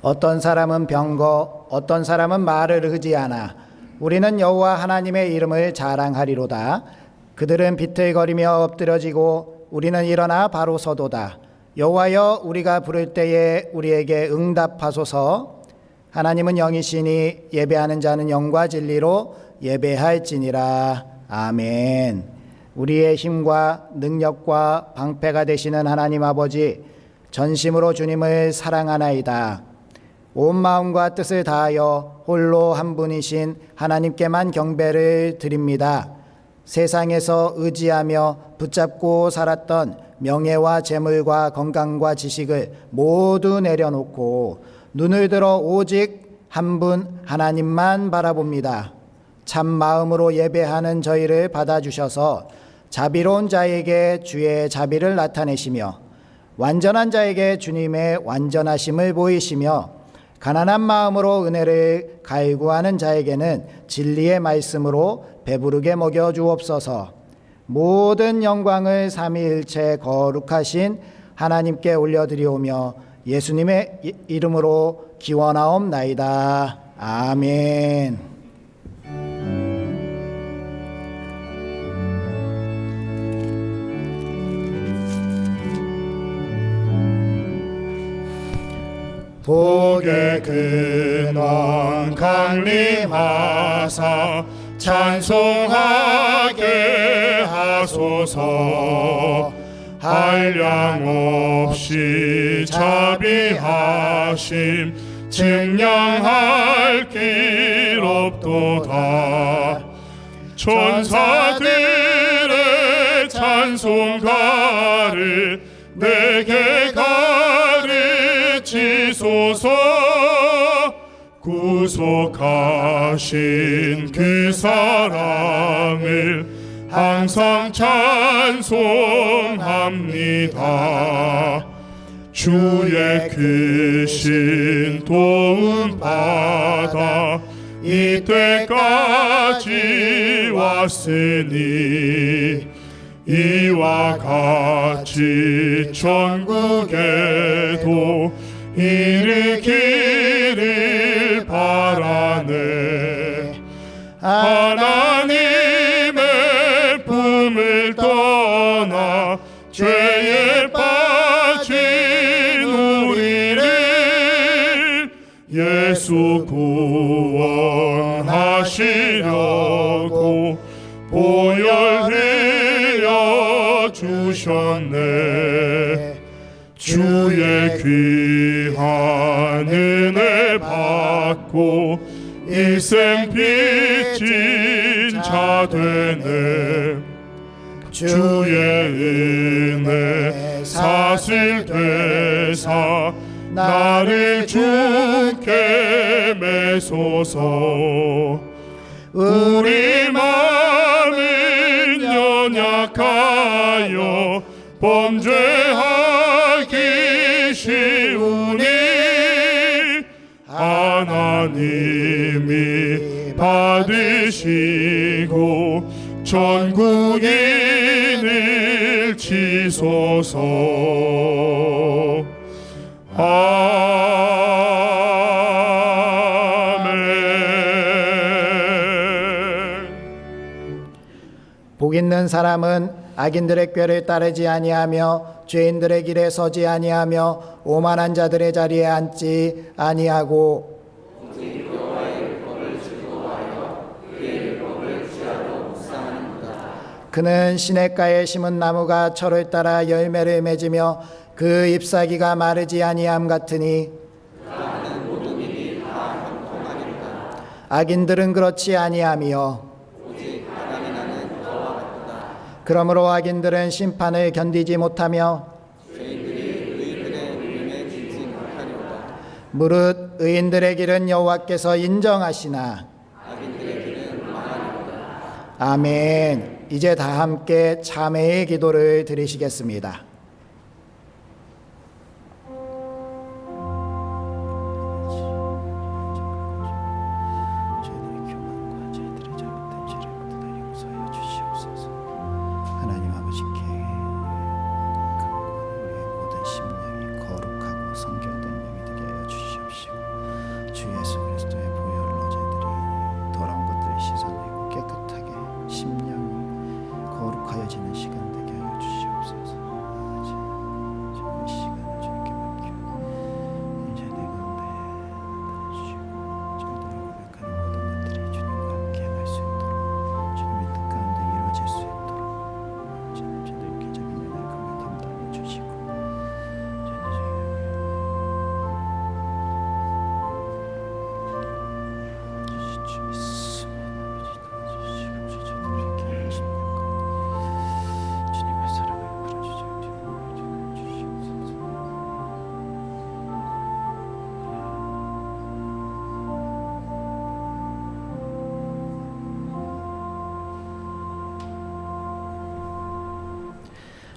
어떤 사람은 병거, 어떤 사람은 말을 의지하나 우리는 여호와 하나님의 이름을 자랑하리로다. 그들은 비틀거리며 엎드려지고 우리는 일어나 바로 서도다. 여호와여, 우리가 부를 때에 우리에게 응답하소서. 하나님은 영이시니 예배하는 자는 영과 진리로 예배할지니라. 아멘. 우리의 힘과 능력과 방패가 되시는 하나님 아버지, 전심으로 주님을 사랑하나이다. 온 마음과 뜻을 다하여 홀로 한 분이신 하나님께만 경배를 드립니다. 세상에서 의지하며 붙잡고 살았던 명예와 재물과 건강과 지식을 모두 내려놓고 눈을 들어 오직 한 분 하나님만 바라봅니다. 참 마음으로 예배하는 저희를 받아주셔서 자비로운 자에게 주의 자비를 나타내시며 완전한 자에게 주님의 완전하심을 보이시며 가난한 마음으로 은혜를 갈구하는 자에게는 진리의 말씀으로 배부르게 먹여주옵소서. 모든 영광을 삼위일체 거룩하신 하나님께 올려드리오며 예수님의 이름으로 기원하옵나이다. 아멘. 복의 근원 강림하사 찬송하게 하소서. 한량 없이 자비하심 증량할 길 없도다. 천사들의 찬송가를 내게 가르치소서. 구속하신 그 사랑을 항상 찬송합니다. 주의 크신 도움 받아 이때까지 왔으니 이와 같이 천국에도 이르기를 바라네. 하나님의 품을 떠나 죄에 빠진 우리를 예수 구원하시려고 보혈 흘려 주셨네. 주의 귀한 은혜 받고 일생 빚진 자 되네. 주의 은혜 사슬 되사 나를 주께 매소서. 우리 마음은 연약하여 범죄하기 쉬우니 하나님이 받으시고 전국인을 치소서. 아멘. 복 있는 사람은 악인들의 꾀를 따르지 아니하며 죄인들의 길에 서지 아니하며 오만한 자들의 자리에 앉지 아니하고 그는 시냇가에 심은 나무가 철을 따라 열매를 맺으며 그 잎사귀가 마르지 아니함 같으니 악인들은 그렇지 아니하며 그러므로 악인들은 심판을 견디지 못하며 무릇 의인들의 길은 여호와께서 인정하시나 아멘. 이제 다 함께 참회의 기도를 드리시겠습니다. 하나님 아버지께 강구하는 우리의 모든 심령이 거룩하고 성결된 명이 되게 하여 주시옵시고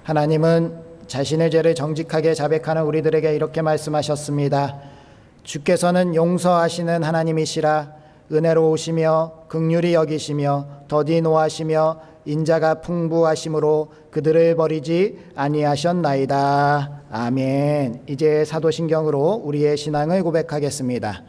하나님은 자신의 죄를 정직하게 자백하는 우리들에게 이렇게 말씀하셨습니다. 주께서는 용서하시는 하나님이시라. 은혜로우시며 긍휼히 여기시며 더디 노하시며 인자가 풍부하심으로 그들을 버리지 아니하셨나이다. 아멘. 이제 사도신경으로 우리의 신앙을 고백하겠습니다.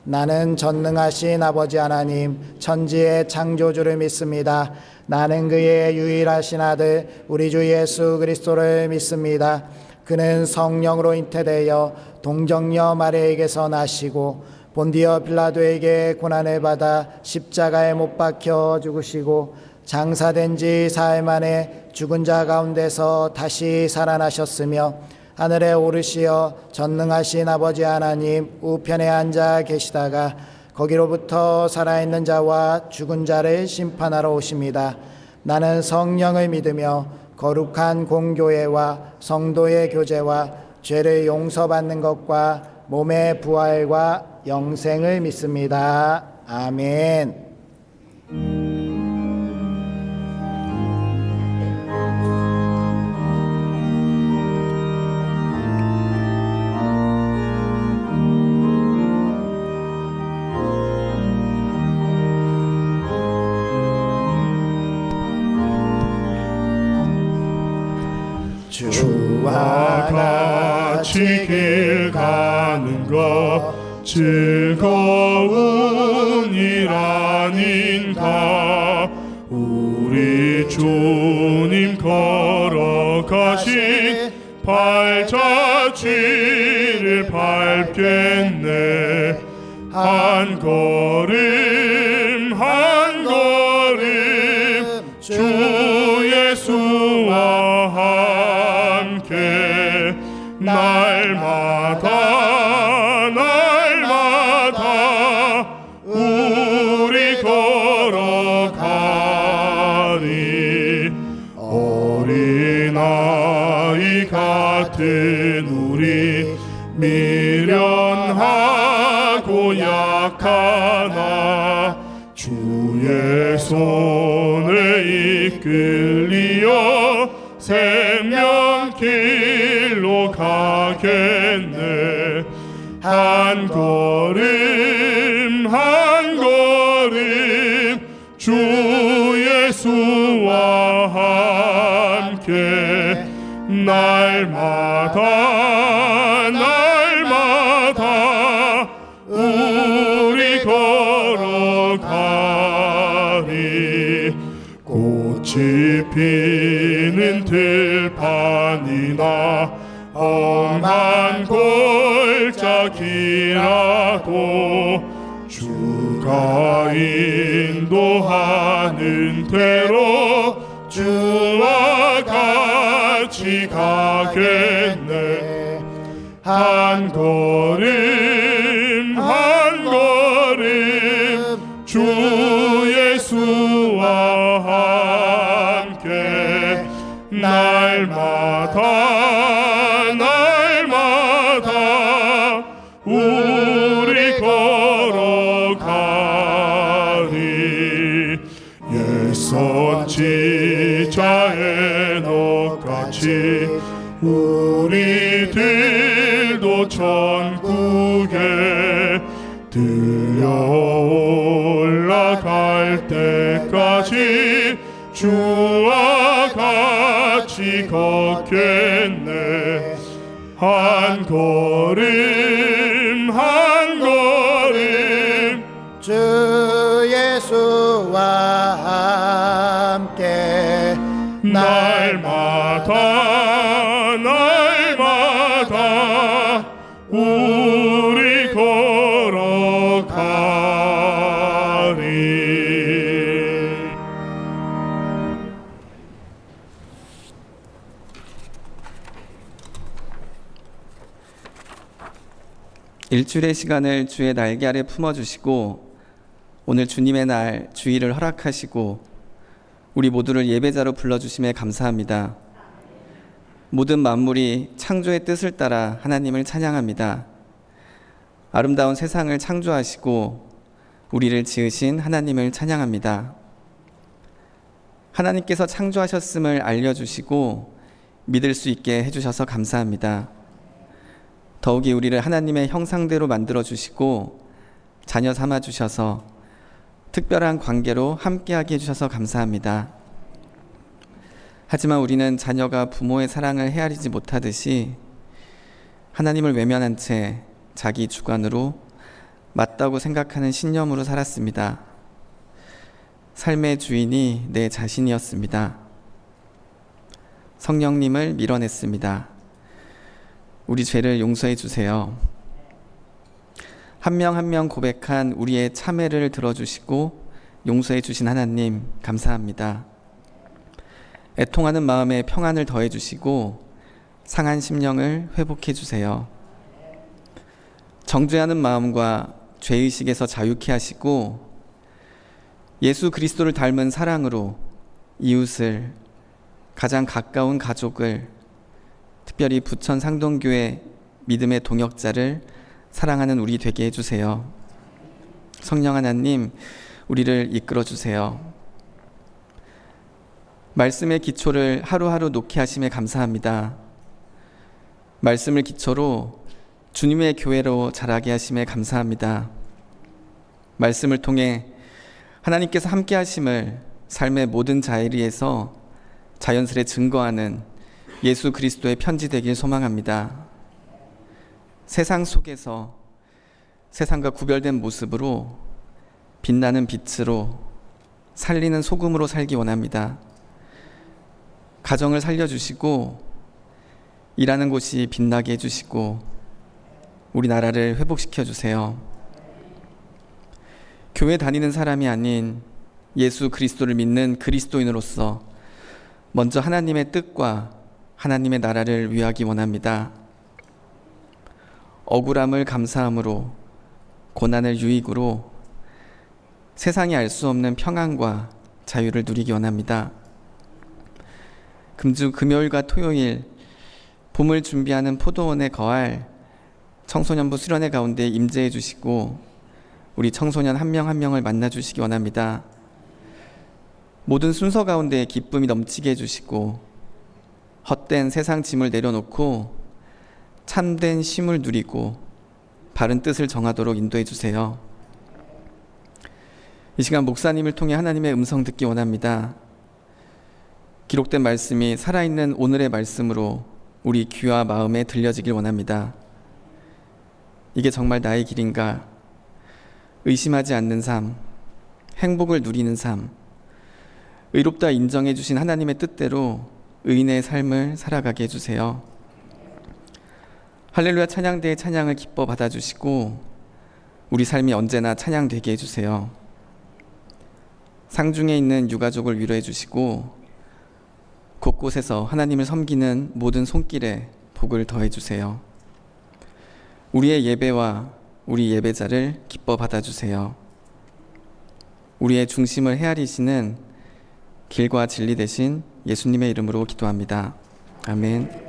나는 전능하신 아버지 하나님 천지의 창조주를 믿습니다. 나는 그의 유일하신 아들 우리 주 예수 그리스도를 믿습니다. 그는 성령으로 잉태되어 동정녀 마리아에게서 나시고 본디어 빌라도에게 고난을 받아 십자가에 못 박혀 죽으시고 장사된 지 사흘 만에 죽은 자 가운데서 다시 살아나셨으며 하늘에 오르시어 전능하신 아버지 하나님 우편에 앉아 계시다가 거기로부터 살아있는 자와 죽은 자를 심판하러 오십니다. 나는 성령을 믿으며 거룩한 공교회와 성도의 교제와 죄를 용서받는 것과 몸의 부활과 영생을 믿습니다. 아멘. 주와 같이 길 가는 것 즐거운 일 아닌가. 우리 주님 걸어가신 발자취를 밟겠네. 한 걸음 한 걸음 주 예수와 함께 날마다 우리 걸어가니. 어린아이 같은 우리 미련하고 약하나 주의 손에 이끌리어 생명길로 가겠네. 한 걸음 한 걸음 주 예수와 함께 날마다 우리 걸어가니. 꽃이 피는 들판이나 험한 골짜기라도 주가 인도하는 대로 주와 같이 가겠네. 한 걸음 한 걸음 주 예수와 함께 날마다 우리 걸어가니. 옛 선지자 에녹같이 우리들도 천국에 들어 올라갈 때까지 주와 같이 걷겠네. 한 걸음 한 걸음 주 예수와 함께 날마다 우리 걸어가리. 일주일의 시간을 주의 날개 아래 품어주시고 오늘 주님의 날 주일을 허락하시고 우리 모두를 예배자로 불러주심에 감사합니다. 모든 만물이 창조의 뜻을 따라 하나님을 찬양합니다. 아름다운 세상을 창조하시고 우리를 지으신 하나님을 찬양합니다. 하나님께서 창조하셨음을 알려주시고 믿을 수 있게 해주셔서 감사합니다. 더욱이 우리를 하나님의 형상대로 만들어 주시고 자녀 삼아 주셔서 특별한 관계로 함께하게 해주셔서 감사합니다. 하지만 우리는 자녀가 부모의 사랑을 헤아리지 못하듯이 하나님을 외면한 채 자기 주관으로 맞다고 생각하는 신념으로 살았습니다. 삶의 주인이 내 자신이었습니다. 성령님을 밀어냈습니다. 우리 죄를 용서해 주세요. 한 명 한 명 고백한 우리의 참회를 들어주시고 용서해 주신 하나님 감사합니다. 애통하는 마음에 평안을 더해 주시고 상한 심령을 회복해 주세요. 정죄하는 마음과 죄의식에서 자유케 하시고 예수 그리스도를 닮은 사랑으로 이웃을, 가장 가까운 가족을, 특별히 부천 상동교회 믿음의 동역자를 사랑하는 우리 되게 해주세요. 성령 하나님, 우리를 이끌어 주세요. 말씀의 기초를 하루하루 놓게 하심에 감사합니다. 말씀을 기초로 주님의 교회로 자라게 하심에 감사합니다. 말씀을 통해 하나님께서 함께 하심을 삶의 모든 자리에서 자연스레 증거하는 예수 그리스도의 편지 되길 소망합니다. 세상 속에서 세상과 구별된 모습으로 빛나는 빛으로 살리는 소금으로 살기 원합니다. 가정을 살려주시고 일하는 곳이 빛나게 해주시고 우리나라를 회복시켜 주세요. 교회 다니는 사람이 아닌 예수 그리스도를 믿는 그리스도인으로서 먼저 하나님의 뜻과 하나님의 나라를 위하기 원합니다. 억울함을 감사함으로, 고난을 유익으로 세상이 알 수 없는 평안과 자유를 누리기 원합니다. 금주 금요일과 토요일 봄을 준비하는 포도원에 거할 청소년부 수련회 가운데 임재해 주시고 우리 청소년 한 명 한 명을 만나 주시기 원합니다. 모든 순서 가운데 기쁨이 넘치게 해주시고 헛된 세상 짐을 내려놓고 참된 쉼을 누리고 바른 뜻을 정하도록 인도해 주세요. 이 시간 목사님을 통해 하나님의 음성 듣기 원합니다. 기록된 말씀이 살아있는 오늘의 말씀으로 우리 귀와 마음에 들려지길 원합니다. 이게 정말 나의 길인가? 의심하지 않는 삶, 행복을 누리는 삶, 의롭다 인정해 주신 하나님의 뜻대로 의인의 삶을 살아가게 해주세요. 할렐루야 찬양대의 찬양을 기뻐 받아주시고 우리 삶이 언제나 찬양되게 해주세요. 상중에 있는 유가족을 위로해 주시고 곳곳에서 하나님을 섬기는 모든 손길에 복을 더해 주세요. 우리의 예배와 우리 예배자를 기뻐 받아주세요. 우리의 중심을 헤아리시는 길과 진리 되신 예수님의 이름으로 기도합니다. 아멘.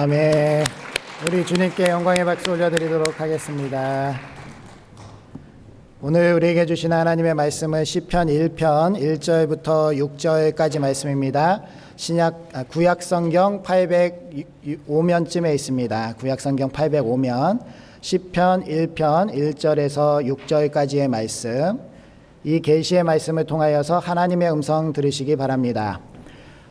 아멘. 우리 주님께 영광의 박수 올려드리도록 하겠습니다. 오늘 우리에게 주신 하나님의 말씀은 시편 1편 1절부터 6절까지 말씀입니다. 구약 성경 805면쯤에 있습니다. 구약 성경 805면 시편 1편 1절에서 6절까지의 말씀. 이 계시의 말씀을 통하여서 하나님의 음성 들으시기 바랍니다.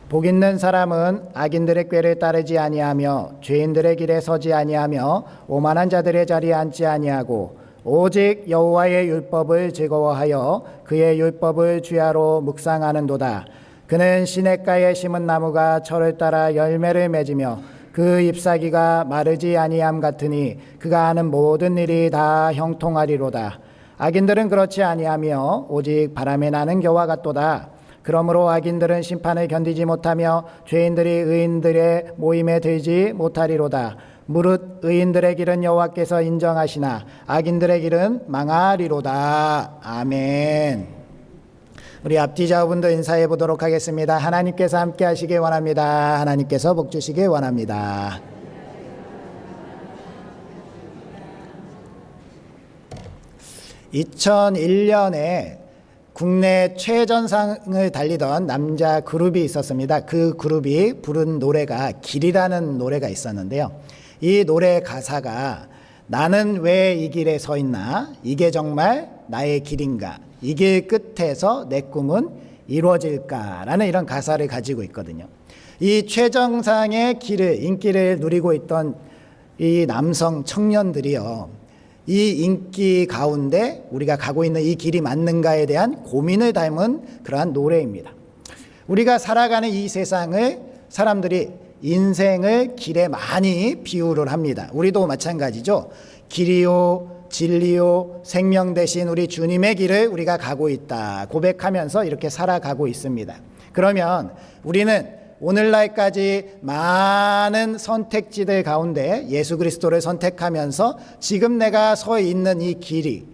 복 있는 사람은 악인들의 꾀를 따르지 아니하며 죄인들의 길에 서지 아니하며 오만한 자들의 자리에 앉지 아니하고 오직 여호와의 율법을 즐거워하여 그의 율법을 주야로 묵상하는도다. 그는 시냇가에 심은 나무가 철을 따라 열매를 맺으며 그 잎사귀가 마르지 아니함 같으니 그가 하는 모든 일이 다 형통하리로다. 악인들은 그렇지 아니하며 오직 바람에 나는 겨와 같도다. 그러므로 악인들은 심판을 견디지 못하며 죄인들이 의인들의 모임에 들지 못하리로다. 무릇 의인들의 길은 여호와께서 인정하시나 악인들의 길은 망하리로다. 아멘. 우리 앞뒤 좌우분도 인사해 보도록 하겠습니다. 하나님께서 함께 하시길 원합니다. 하나님께서 복 주시길 원합니다. (2001년에) 국내 최전상을 달리던 남자 그룹이 있었습니다. 그 그룹이 부른 노래가 길이라는 노래가 있었는데요. 이 노래 가사가 나는 왜 이 길에 서 있나? 이게 정말 나의 길인가? 이 길 끝에서 내 꿈은 이루어질까라는 이런 가사를 가지고 있거든요. 이 최정상의 인기를 누리고 있던 이 남성 청년들이요, 이 인기 가운데 우리가 가고 있는 이 길이 맞는가에 대한 고민을 담은 그러한 노래입니다. 우리가 살아가는 이 세상을 사람들이 인생을 길에 많이 비유를 합니다. 우리도 마찬가지죠. 길이요 진리요 생명 대신 우리 주님의 길을 우리가 가고 있다 고백하면서 이렇게 살아가고 있습니다. 그러면 우리는 오늘날까지 많은 선택지들 가운데 예수 그리스도를 선택하면서 지금 내가 서 있는 이 길이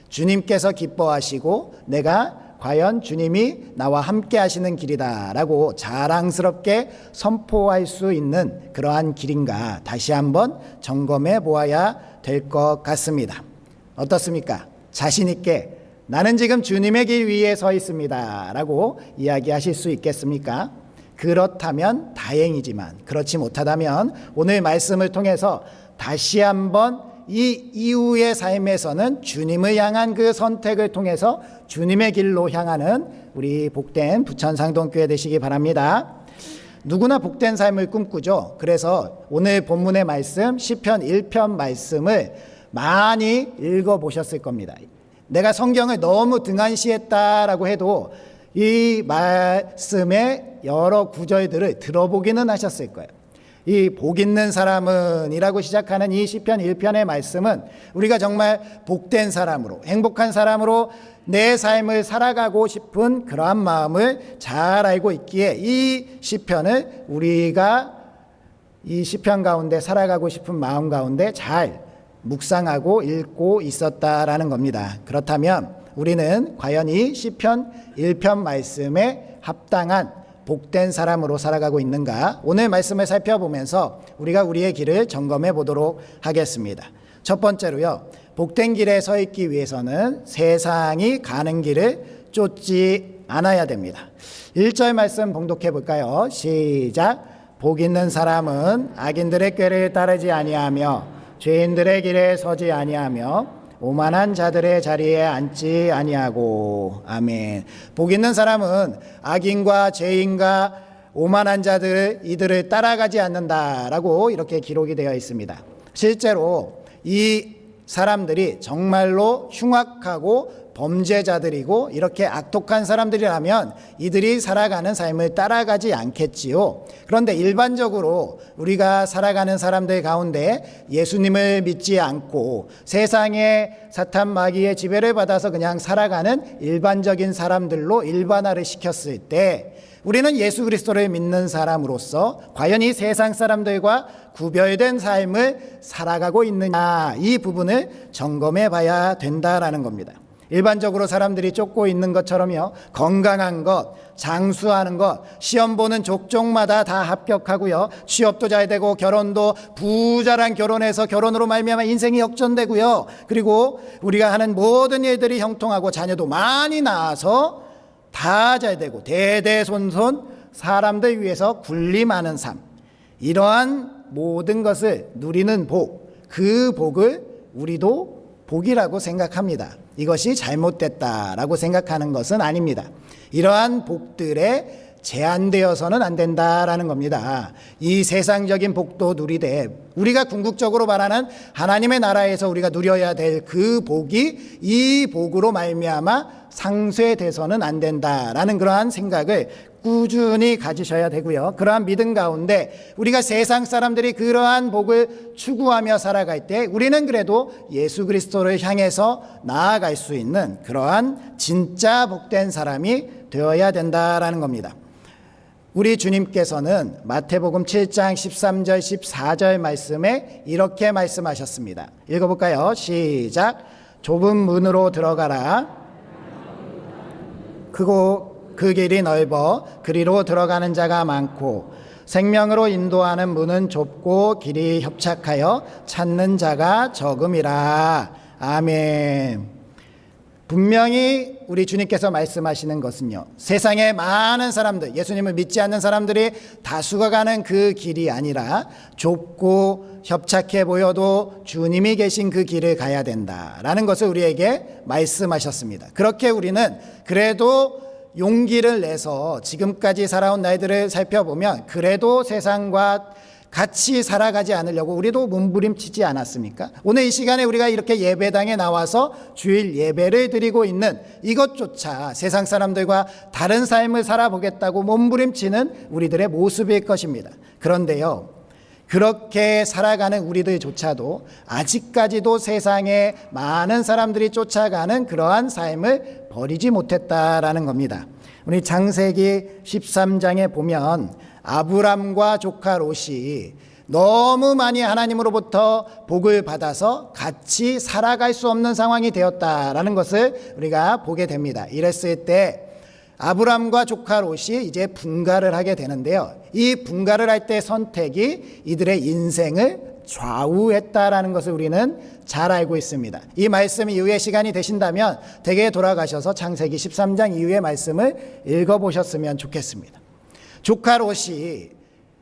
주님께서 기뻐하시고 내가 과연 주님이 나와 함께 하시는 길이다라고 자랑스럽게 선포할 수 있는 그러한 길인가 다시 한번 점검해 보아야 될 것 같습니다. 어떻습니까? 자신 있게 나는 지금 주님의 길 위에 서 있습니다 라고 이야기하실 수 있겠습니까? 그렇다면 다행이지만 그렇지 못하다면 오늘 말씀을 통해서 다시 한번 이 이후의 삶에서는 주님을 향한 그 선택을 통해서 주님의 길로 향하는 우리 복된 부천상동교회 되시기 바랍니다. 누구나 복된 삶을 꿈꾸죠. 그래서 오늘 본문의 말씀 시편 1편 말씀을 많이 읽어보셨을 겁니다. 내가 성경을 너무 등한시했다라고 해도 이 말씀의 여러 구절들을 들어보기는 하셨을 거예요. 이 복 있는 사람은 이라고 시작하는 이 시편 1편의 말씀은 우리가 정말 복된 사람으로 행복한 사람으로 내 삶을 살아가고 싶은 그러한 마음을 잘 알고 있기에 이 시편을 우리가 이 시편 가운데 살아가고 싶은 마음 가운데 잘 묵상하고 읽고 있었다라는 겁니다. 그렇다면 우리는 과연 이 시편 1편 말씀에 합당한 복된 사람으로 살아가고 있는가? 오늘 말씀을 살펴보면서 우리가 우리의 길을 점검해 보도록 하겠습니다. 첫 번째로요, 복된 길에 서 있기 위해서는 세상이 가는 길을 쫓지 않아야 됩니다. 1절 말씀 봉독해 볼까요? 시작. 복 있는 사람은 악인들의 꾀를 따르지 아니하며 죄인들의 길에 서지 아니하며 오만한 자들의 자리에 앉지 아니하고. 아멘. 복 있는 사람은 악인과 죄인과 오만한 자들 이들을 따라가지 않는다라고 이렇게 기록이 되어 있습니다. 실제로 이 사람들이 정말로 흉악하고 범죄자들이고 이렇게 악독한 사람들이라면 이들이 살아가는 삶을 따라가지 않겠지요. 그런데 일반적으로 우리가 살아가는 사람들 가운데 예수님을 믿지 않고 세상의 사탄 마귀의 지배를 받아서 그냥 살아가는 일반적인 사람들로 일반화를 시켰을 때 우리는 예수 그리스도를 믿는 사람으로서 과연 이 세상 사람들과 구별된 삶을 살아가고 있느냐, 이 부분을 점검해 봐야 된다라는 겁니다. 일반적으로 사람들이 쫓고 있는 것처럼요, 건강한 것, 장수하는 것, 시험 보는 족족마다 다 합격하고요, 취업도 잘 되고 결혼도 부자랑 결혼해서 결혼으로 말미암아 인생이 역전되고요, 그리고 우리가 하는 모든 일들이 형통하고 자녀도 많이 낳아서 다 잘 되고 대대손손 사람들 위해서 군림하는 삶, 이러한 모든 것을 누리는 복, 그 복을 우리도 복이라고 생각합니다. 이것이 잘못됐다라고 생각하는 것은 아닙니다. 이러한 복들에 제한되어서는 안 된다라는 겁니다. 이 세상적인 복도 누리되 우리가 궁극적으로 말하는 하나님의 나라에서 우리가 누려야 될 그 복이 이 복으로 말미암아 상쇄돼서는 안 된다라는 그러한 생각을 꾸준히 가지셔야 되고요. 그러한 믿음 가운데 우리가 세상 사람들이 그러한 복을 추구하며 살아갈 때 우리는 그래도 예수 그리스도를 향해서 나아갈 수 있는 그러한 진짜 복된 사람이 되어야 된다라는 겁니다. 우리 주님께서는 마태복음 7장 13절 14절 말씀에 이렇게 말씀하셨습니다. 읽어볼까요? 시작. 좁은 문으로 들어가라. 그 길이 넓어 그리로 들어가는 자가 많고 생명으로 인도하는 문은 좁고 길이 협착하여 찾는 자가 적음이라. 아멘. 분명히 우리 주님께서 말씀하시는 것은요, 세상에 많은 사람들, 예수님을 믿지 않는 사람들이 다수가 가는 그 길이 아니라 좁고 협착해 보여도 주님이 계신 그 길을 가야 된다라는 것을 우리에게 말씀하셨습니다. 그렇게 우리는 그래도 용기를 내서 지금까지 살아온 날들을 살펴보면 그래도 세상과 같이 살아가지 않으려고 우리도 몸부림치지 않았습니까? 오늘 이 시간에 우리가 이렇게 예배당에 나와서 주일 예배를 드리고 있는 이것조차 세상 사람들과 다른 삶을 살아보겠다고 몸부림치는 우리들의 모습일 것입니다. 그런데요, 그렇게 살아가는 우리들조차도 아직까지도 세상에 많은 사람들이 쫓아가는 그러한 삶을 버리지 못했다라는 겁니다. 우리 창세기 13장에 보면 아브람과 조카 롯이 너무 많이 하나님으로부터 복을 받아서 같이 살아갈 수 없는 상황이 되었다라는 것을 우리가 보게 됩니다. 이랬을 때 아브람과 조카 롯이 이제 분가를 하게 되는데요, 이 분가를 할 때 선택이 이들의 인생을 좌우했다라는 것을 우리는 잘 알고 있습니다. 이 말씀 이후에 시간이 되신다면 댁에 돌아가셔서 창세기 13장 이후의 말씀을 읽어보셨으면 좋겠습니다. 조카 롯이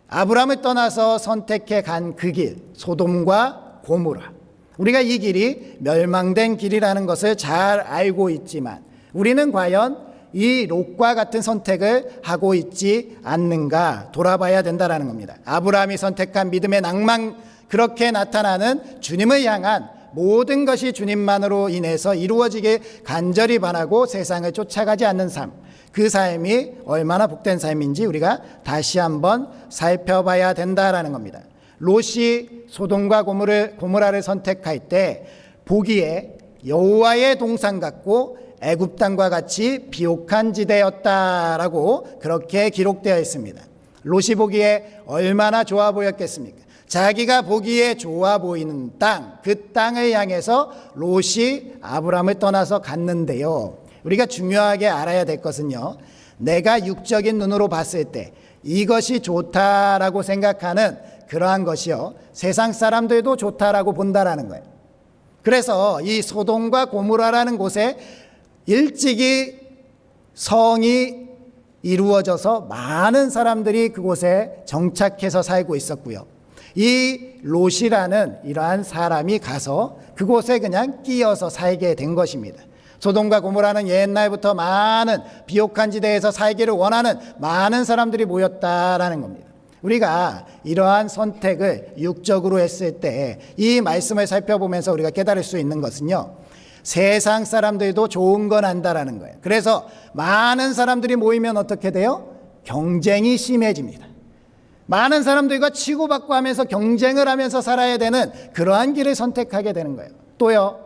아브람을 떠나서 선택해 간 그 길, 소돔과 고모라, 우리가 이 길이 멸망된 길이라는 것을 잘 알고 있지만 우리는 과연 이 롯과 같은 선택을 하고 있지 않는가 돌아봐야 된다는 겁니다. 아브라함이 선택한 믿음의 낭만, 그렇게 나타나는 주님을 향한 모든 것이 주님만으로 인해서 이루어지길 간절히 바라고 세상을 쫓아가지 않는 삶, 그 삶이 얼마나 복된 삶인지 우리가 다시 한번 살펴봐야 된다라는 겁니다. 롯이 소돔과 고모라를 선택할 때 보기에 여호와의 동산 같고 애굽 땅과 같이 비옥한 지대였다라고 그렇게 기록되어 있습니다. 롯이 보기에 얼마나 좋아 보였겠습니까? 자기가 보기에 좋아 보이는 땅, 그 땅을 향해서 롯이 아브람을 떠나서 갔는데요, 우리가 중요하게 알아야 될 것은요, 내가 육적인 눈으로 봤을 때 이것이 좋다라고 생각하는 그러한 것이요, 세상 사람들도 좋다라고 본다라는 거예요. 그래서 이 소돔과 고모라라는 곳에 일찍이 성이 이루어져서 많은 사람들이 그곳에 정착해서 살고 있었고요, 이 롯이라는 이러한 사람이 가서 그곳에 그냥 끼어서 살게 된 것입니다. 소돔과 고모라는 옛날부터 많은 비옥한 지대에서 살기를 원하는 많은 사람들이 모였다라는 겁니다. 우리가 이러한 선택을 육적으로 했을 때 이 말씀을 살펴보면서 우리가 깨달을 수 있는 것은요, 세상 사람들도 좋은 건 안다라는 거예요. 그래서 많은 사람들이 모이면 어떻게 돼요? 경쟁이 심해집니다. 많은 사람들과 치고받고 하면서 경쟁을 하면서 살아야 되는 그러한 길을 선택하게 되는 거예요. 또요,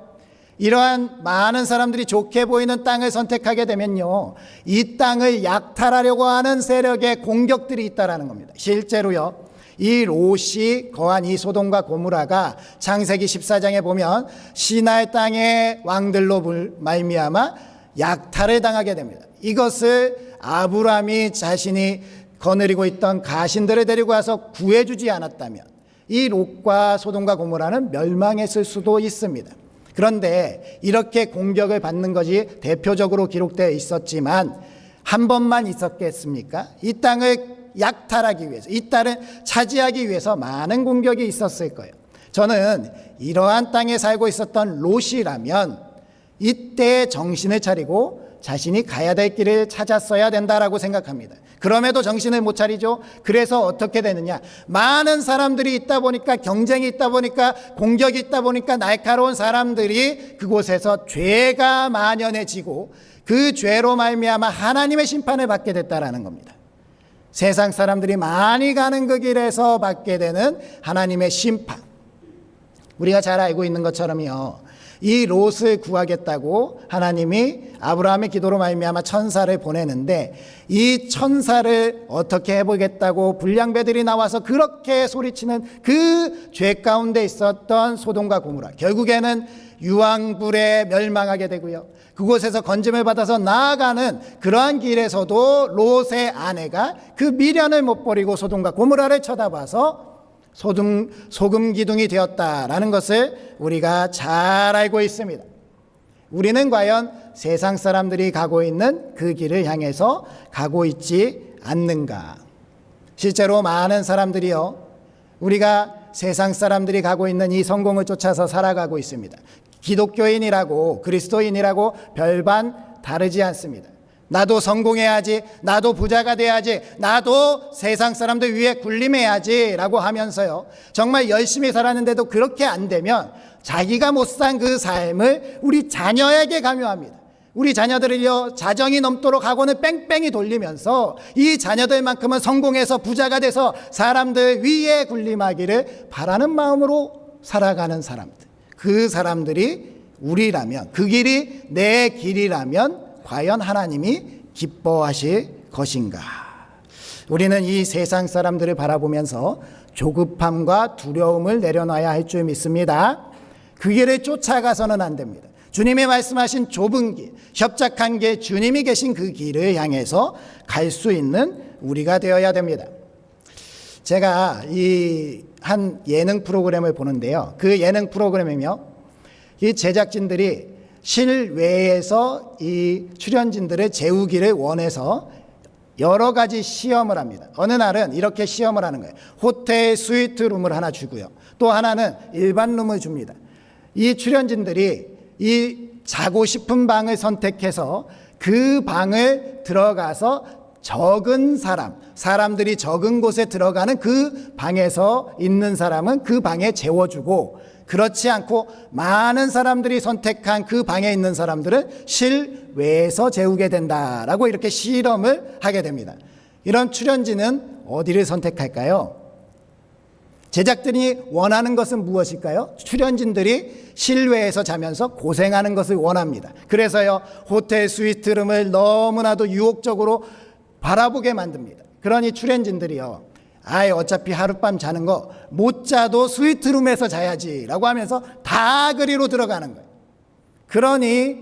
이러한 많은 사람들이 좋게 보이는 땅을 선택하게 되면요, 이 땅을 약탈하려고 하는 세력의 공격들이 있다라는 겁니다. 실제로요, 이 롯이 거한 이 소돔과 고모라가 창세기 14장에 보면 시나이 땅의 왕들로 말미암아 약탈을 당하게 됩니다. 이것을 아브라함이 자신이 거느리고 있던 가신들을 데리고 와서 구해주지 않았다면 이 롯과 소돔과 고모라는 멸망했을 수도 있습니다. 그런데 이렇게 공격을 받는 것이 대표적으로 기록되어 있었지만 한 번만 있었겠습니까? 이 땅을 약탈하기 위해서, 이 땅을 차지하기 위해서 많은 공격이 있었을 거예요. 저는 이러한 땅에 살고 있었던 롯이라면 이때 정신을 차리고 자신이 가야 될 길을 찾았어야 된다라고 생각합니다. 그럼에도 정신을 못 차리죠. 그래서 어떻게 되느냐? 많은 사람들이 있다 보니까, 경쟁이 있다 보니까, 공격이 있다 보니까 날카로운 사람들이 그곳에서 죄가 만연해지고 그 죄로 말미암아 하나님의 심판을 받게 됐다라는 겁니다. 세상 사람들이 많이 가는 그 길에서 받게 되는 하나님의 심판. 우리가 잘 알고 있는 것처럼요, 이 롯을 구하겠다고 하나님이 아브라함의 기도로 말미암아 천사를 보내는데 이 천사를 어떻게 해보겠다고 불량배들이 나와서 그렇게 소리치는 그 죄 가운데 있었던 소돔과 고모라, 결국에는 유황불에 멸망하게 되고요, 그곳에서 건짐을 받아서 나아가는 그러한 길에서도 롯의 아내가 그 미련을 못 버리고 소돔과 고모라를 쳐다봐서 소금 기둥이 되었다라는 것을 우리가 잘 알고 있습니다. 우리는 과연 세상 사람들이 가고 있는 그 길을 향해서 가고 있지 않는가? 실제로 많은 사람들이요, 우리가 세상 사람들이 가고 있는 이 성공을 쫓아서 살아가고 있습니다. 기독교인이라고 그리스도인이라고 별반 다르지 않습니다. 나도 성공해야지, 나도 부자가 돼야지, 나도 세상 사람들 위에 군림해야지 라고 하면서요, 정말 열심히 살았는데도 그렇게 안 되면 자기가 못 산 그 삶을 우리 자녀에게 강요합니다. 우리 자녀들이요, 자정이 넘도록 학원을 뺑뺑이 돌리면서 이 자녀들만큼은 성공해서 부자가 돼서 사람들 위에 군림하기를 바라는 마음으로 살아가는 사람들, 그 사람들이 우리라면, 그 길이 내 길이라면 과연 하나님이 기뻐하실 것인가? 우리는 이 세상 사람들을 바라보면서 조급함과 두려움을 내려놔야 할 줄 믿습니다. 그 길을 쫓아가서는 안 됩니다. 주님이 말씀하신 좁은 길, 협착한 길, 주님이 계신 그 길을 향해서 갈 수 있는 우리가 되어야 됩니다. 제가 이 한 예능 프로그램을 보는데요, 그 예능 프로그램이며 이 제작진들이 실외에서 이 출연진들을 재우기를 원해서 여러 가지 시험을 합니다. 어느 날은 이렇게 시험을 하는 거예요. 호텔 스위트룸을 하나 주고요, 또 하나는 일반 룸을 줍니다. 이 출연진들이 이 자고 싶은 방을 선택해서 그 방을 들어가서 적은 사람들이 적은 곳에 들어가는 그 방에서 있는 사람은 그 방에 재워주고, 그렇지 않고 많은 사람들이 선택한 그 방에 있는 사람들은 실외에서 재우게 된다라고 이렇게 실험을 하게 됩니다. 이런 출연진은 어디를 선택할까요? 제작진이 원하는 것은 무엇일까요? 출연진들이 실외에서 자면서 고생하는 것을 원합니다. 그래서요, 호텔 스위트룸을 너무나도 유혹적으로 바라보게 만듭니다. 그러니 출연진들이요, 어차피 하룻밤 자는 거 못 자도 스위트룸에서 자야지 라고 하면서 다 그리로 들어가는 거예요. 그러니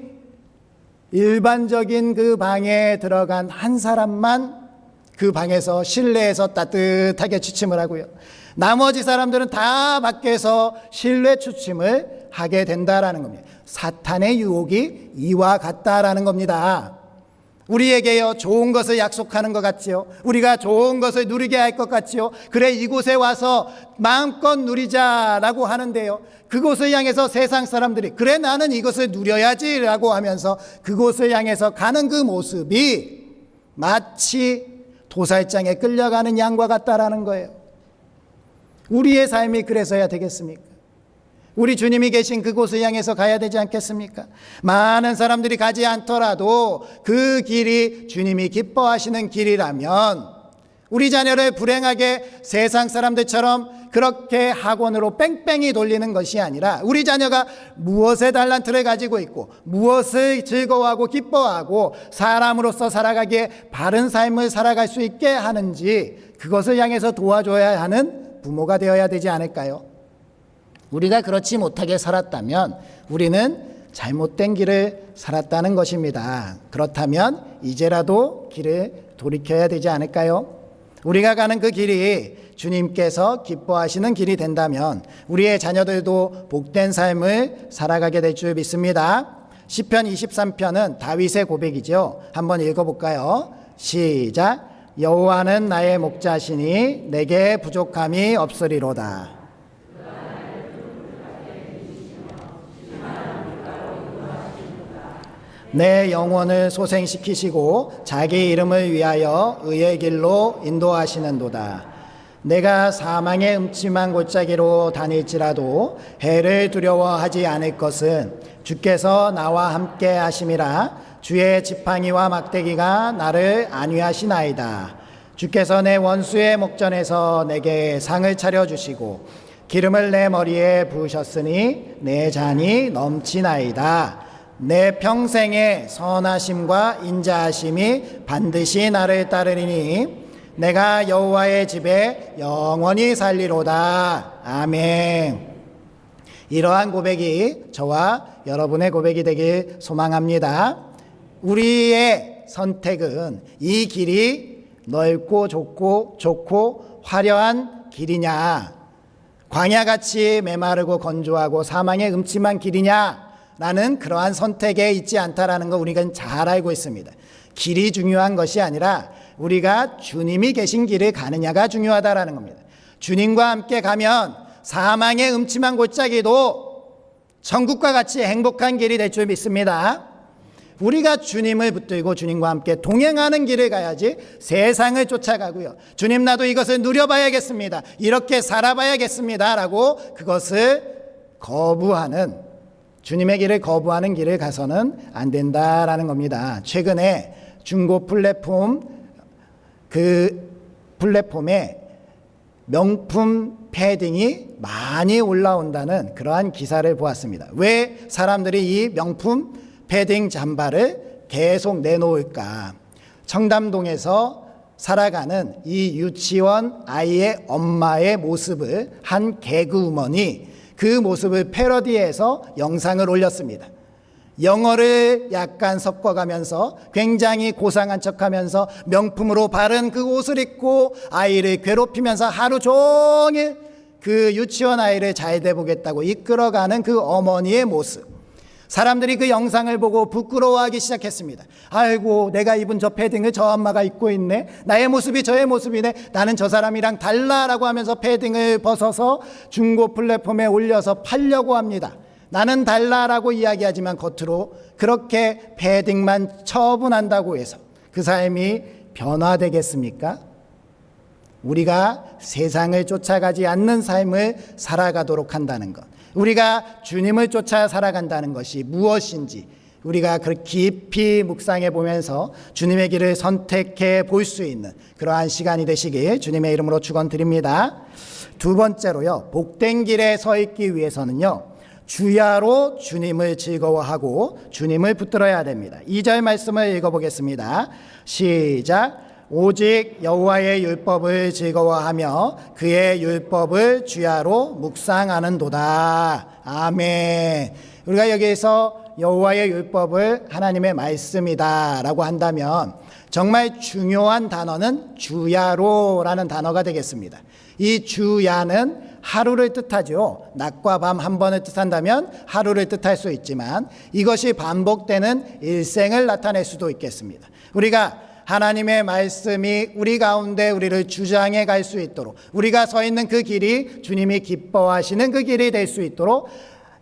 일반적인 그 방에 들어간 한 사람만 그 방에서 실내에서 따뜻하게 취침을 하고요, 나머지 사람들은 다 밖에서 실내 취침을 하게 된다라는 겁니다. 사탄의 유혹이 이와 같다라는 겁니다. 우리에게요, 좋은 것을 약속하는 것 같지요, 우리가 좋은 것을 누리게 할 것 같지요, 그래 이곳에 와서 마음껏 누리자라고 하는데요, 그곳을 향해서 세상 사람들이 그래 나는 이것을 누려야지 라고 하면서 그곳을 향해서 가는 그 모습이 마치 도살장에 끌려가는 양과 같다라는 거예요. 우리의 삶이 그래서야 되겠습니까? 우리 주님이 계신 그곳을 향해서 가야 되지 않겠습니까? 많은 사람들이 가지 않더라도 그 길이 주님이 기뻐하시는 길이라면 우리 자녀를 불행하게 세상 사람들처럼 그렇게 학원으로 뺑뺑이 돌리는 것이 아니라 우리 자녀가 무엇의 달란트를 가지고 있고 무엇을 즐거워하고 기뻐하고 사람으로서 살아가기에 바른 삶을 살아갈 수 있게 하는지 그것을 향해서 도와줘야 하는 부모가 되어야 되지 않을까요? 우리가 그렇지 못하게 살았다면 우리는 잘못된 길을 살았다는 것입니다. 그렇다면 이제라도 길을 돌이켜야 되지 않을까요? 우리가 가는 그 길이 주님께서 기뻐하시는 길이 된다면 우리의 자녀들도 복된 삶을 살아가게 될 줄 믿습니다. 시편 23편은 다윗의 고백이죠. 한번 읽어볼까요? 시작. 여호와는 나의 목자시니 내게 부족함이 없으리로다. 내 영혼을 소생시키시고 자기 이름을 위하여 의의 길로 인도하시는도다. 내가 사망의 음침한 골짜기로 다닐지라도 해를 두려워하지 않을 것은 주께서 나와 함께 하심이라. 주의 지팡이와 막대기가 나를 안위하시나이다. 주께서 내 원수의 목전에서 내게 상을 차려주시고 기름을 내 머리에 부으셨으니 내 잔이 넘치나이다. 내 평생의 선하심과 인자하심이 반드시 나를 따르리니 내가 여호와의 집에 영원히 살리로다. 아멘. 이러한 고백이 저와 여러분의 고백이 되길 소망합니다. 우리의 선택은 이 길이 넓고 좋고 화려한 길이냐, 광야같이 메마르고 건조하고 사망의 음침한 길이냐 라는 그러한 선택에 있지 않다라는 거 우리가 잘 알고 있습니다. 길이 중요한 것이 아니라 우리가 주님이 계신 길을 가느냐가 중요하다라는 겁니다. 주님과 함께 가면 사망의 음침한 골짜기도 천국과 같이 행복한 길이 될 줄 믿습니다. 우리가 주님을 붙들고 주님과 함께 동행하는 길을 가야지 세상을 쫓아가고요. 주님 나도 이것을 누려봐야겠습니다. 이렇게 살아봐야겠습니다. 라고 그것을 거부하는, 주님의 길을 거부하는 길을 가서는 안 된다라는 겁니다. 최근에 중고 플랫폼에 명품 패딩이 많이 올라온다는 그러한 기사를 보았습니다. 왜 사람들이 이 명품 패딩 잠바를 계속 내놓을까? 청담동에서 살아가는 이 유치원 아이의 엄마의 모습을 한 개그우먼이 그 모습을 패러디해서 영상을 올렸습니다. 영어를 약간 섞어가면서 굉장히 고상한 척하면서 명품으로 바른 그 옷을 입고 아이를 괴롭히면서 하루 종일 그 유치원 아이를 잘 돼보겠다고 이끌어가는 그 어머니의 모습. 사람들이 그 영상을 보고 부끄러워하기 시작했습니다. 아이고, 내가 입은 저 패딩을 저 엄마가 입고 있네. 나의 모습이 저의 모습이네. 나는 저 사람이랑 달라라고 하면서 패딩을 벗어서 중고 플랫폼에 올려서 팔려고 합니다. 나는 달라라고 이야기하지만 겉으로 그렇게 패딩만 처분한다고 해서 그 삶이 변화되겠습니까? 우리가 세상을 쫓아가지 않는 삶을 살아가도록 한다는 것, 우리가 주님을 쫓아 살아간다는 것이 무엇인지 우리가 그렇게 깊이 묵상해 보면서 주님의 길을 선택해 볼 수 있는 그러한 시간이 되시길 주님의 이름으로 축원드립니다. 두 번째로요, 복된 길에 서 있기 위해서는요, 주야로 주님을 즐거워하고 주님을 붙들어야 됩니다. 2절 말씀을 읽어보겠습니다. 시작. 오직 여호와의 율법을 즐거워하며 그의 율법을 주야로 묵상하는도다. 아멘. 우리가 여기에서 여호와의 율법을 하나님의 말씀이다라고 한다면 정말 중요한 단어는 주야로라는 단어가 되겠습니다. 이 주야는 하루를 뜻하죠. 낮과 밤 한 번을 뜻한다면 하루를 뜻할 수 있지만 이것이 반복되는 일생을 나타낼 수도 있겠습니다. 우리가 하나님의 말씀이 우리 가운데 우리를 주장해 갈 수 있도록, 우리가 서 있는 그 길이 주님이 기뻐하시는 그 길이 될 수 있도록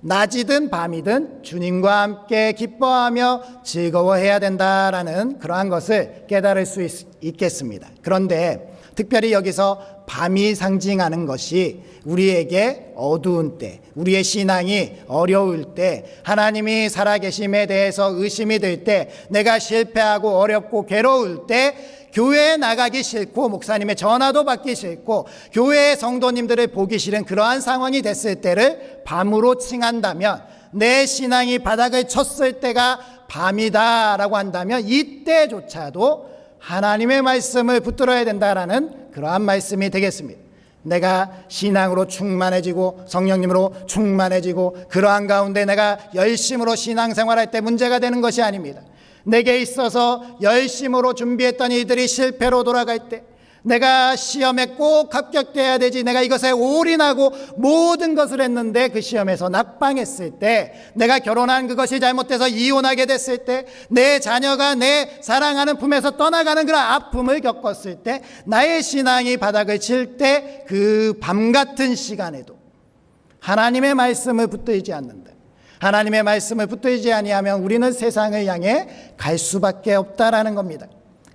낮이든 밤이든 주님과 함께 기뻐하며 즐거워해야 된다라는 그러한 것을 깨달을 수 있겠습니다. 그런데 특별히 여기서 밤이 상징하는 것이 우리에게 어두운 때, 우리의 신앙이 어려울 때, 하나님이 살아계심에 대해서 의심이 들 때, 내가 실패하고 어렵고 괴로울 때, 교회에 나가기 싫고 목사님의 전화도 받기 싫고 교회의 성도님들을 보기 싫은 그러한 상황이 됐을 때를 밤으로 칭한다면, 내 신앙이 바닥을 쳤을 때가 밤이다라고 한다면 이때조차도 하나님의 말씀을 붙들어야 된다라는 그러한 말씀이 되겠습니다. 내가 신앙으로 충만해지고 성령님으로 충만해지고 그러한 가운데 내가 열심으로 신앙생활할 때 문제가 되는 것이 아닙니다. 내게 있어서 열심으로 준비했던 이들이 실패로 돌아갈 때 내가 시험에 꼭 합격돼야 되지, 내가 이것에 올인하고 모든 것을 했는데 그 시험에서 낙방했을 때, 내가 결혼한 그것이 잘못돼서 이혼하게 됐을 때, 내 자녀가 내 사랑하는 품에서 떠나가는 그런 아픔을 겪었을 때, 나의 신앙이 바닥을 칠 때 그 밤 같은 시간에도 하나님의 말씀을 붙들지 않는다. 하나님의 말씀을 붙들지 아니하면 우리는 세상을 향해 갈 수밖에 없다라는 겁니다.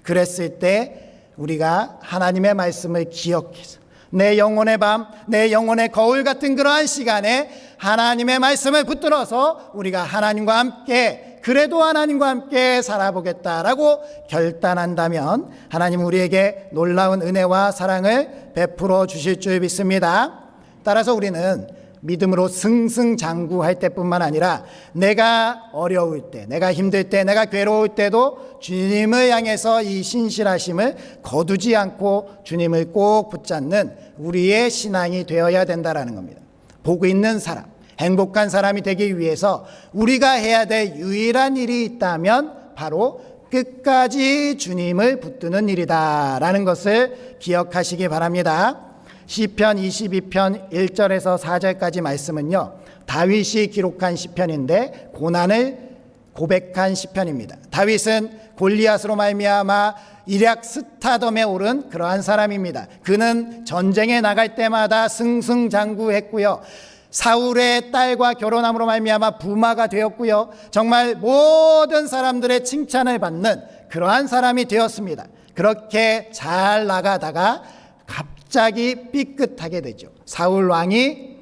그랬을 때 우리가 하나님의 말씀을 기억해서 내 영혼의 밤, 내 영혼의 거울 같은 그러한 시간에 하나님의 말씀을 붙들어서 우리가 하나님과 함께, 그래도 하나님과 함께 살아보겠다라고 결단한다면 하나님 우리에게 놀라운 은혜와 사랑을 베풀어 주실 줄 믿습니다. 따라서 우리는 믿음으로 승승장구할 때뿐만 아니라 내가 어려울 때, 내가 힘들 때, 내가 괴로울 때도 주님을 향해서 이 신실하심을 거두지 않고 주님을 꼭 붙잡는 우리의 신앙이 되어야 된다라는 겁니다. 복 있는 사람, 행복한 사람이 되기 위해서 우리가 해야 될 유일한 일이 있다면 바로 끝까지 주님을 붙드는 일이다라는 것을 기억하시기 바랍니다. 시편 22편 1절에서 4절까지 말씀은요, 다윗이 기록한 시편인데 고난을 고백한 시편입니다. 다윗은 골리앗으로 말미암아 일약 스타덤에 오른 그러한 사람입니다. 그는 전쟁에 나갈 때마다 승승장구했고요, 사울의 딸과 결혼함으로 말미암아 부마가 되었고요, 정말 모든 사람들의 칭찬을 받는 그러한 사람이 되었습니다. 그렇게 잘 나가다가 갑자기 삐끗하게 되죠. 사울 왕이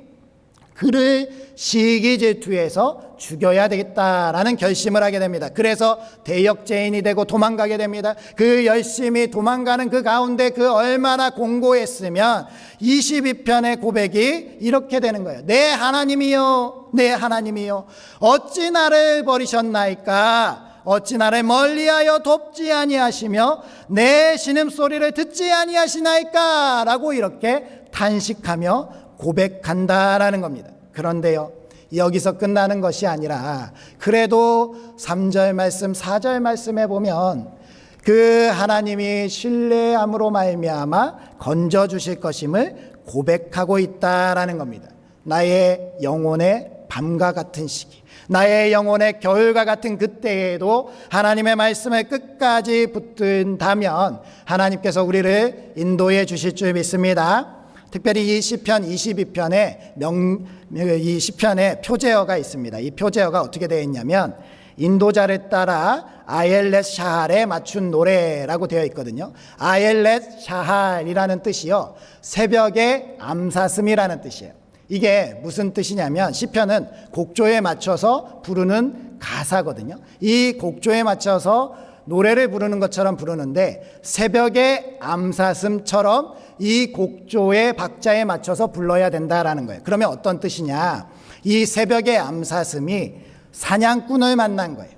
그를 시기 질투해서 죽여야 되겠다라는 결심을 하게 됩니다. 그래서 대역죄인이 되고 도망가게 됩니다. 그 열심히 도망가는 그 가운데 그 얼마나 공고했으면 22편의 고백이 이렇게 되는 거예요. 내 하나님이여, 내 하나님이여, 어찌 나를 버리셨나이까? 어찌 나를 멀리하여 돕지 아니하시며 내 신음소리를 듣지 아니하시나이까? 라고 이렇게 탄식하며 고백한다라는 겁니다. 그런데요, 여기서 끝나는 것이 아니라 그래도 3절 말씀, 4절 말씀에 보면 그 하나님이 신뢰함으로 말미암아 건져주실 것임을 고백하고 있다라는 겁니다. 나의 영혼의 밤과 같은 시기, 나의 영혼의 겨울과 같은 그때에도 하나님의 말씀을 끝까지 붙든다면 하나님께서 우리를 인도해 주실 줄 믿습니다. 특별히 이 시편 22편에 이 시편에 표제어가 있습니다. 이 표제어가 어떻게 되어 있냐면 인도자를 따라 아엘렛 샤할에 맞춘 노래라고 되어 있거든요. 아엘렛 샤할이라는 뜻이요, 새벽의 암사슴이라는 뜻이에요. 이게 무슨 뜻이냐면 시편은 곡조에 맞춰서 부르는 가사거든요. 이 곡조에 맞춰서 노래를 부르는 것처럼 부르는데 새벽의 암사슴처럼 이 곡조의 박자에 맞춰서 불러야 된다라는 거예요. 그러면 어떤 뜻이냐? 이 새벽의 암사슴이 사냥꾼을 만난 거예요.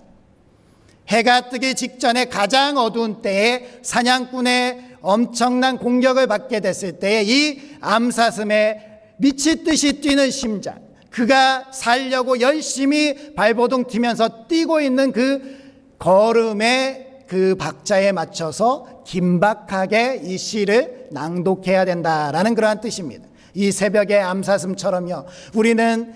해가 뜨기 직전에 가장 어두운 때에 사냥꾼의 엄청난 공격을 받게 됐을 때에 이 암사슴의 미치듯이 뛰는 심장, 그가 살려고 열심히 발버둥 튀면서 뛰고 있는 그 걸음의 그 박자에 맞춰서 긴박하게 이 시를 낭독해야 된다라는 그러한 뜻입니다. 이 새벽의 암사슴처럼요, 우리는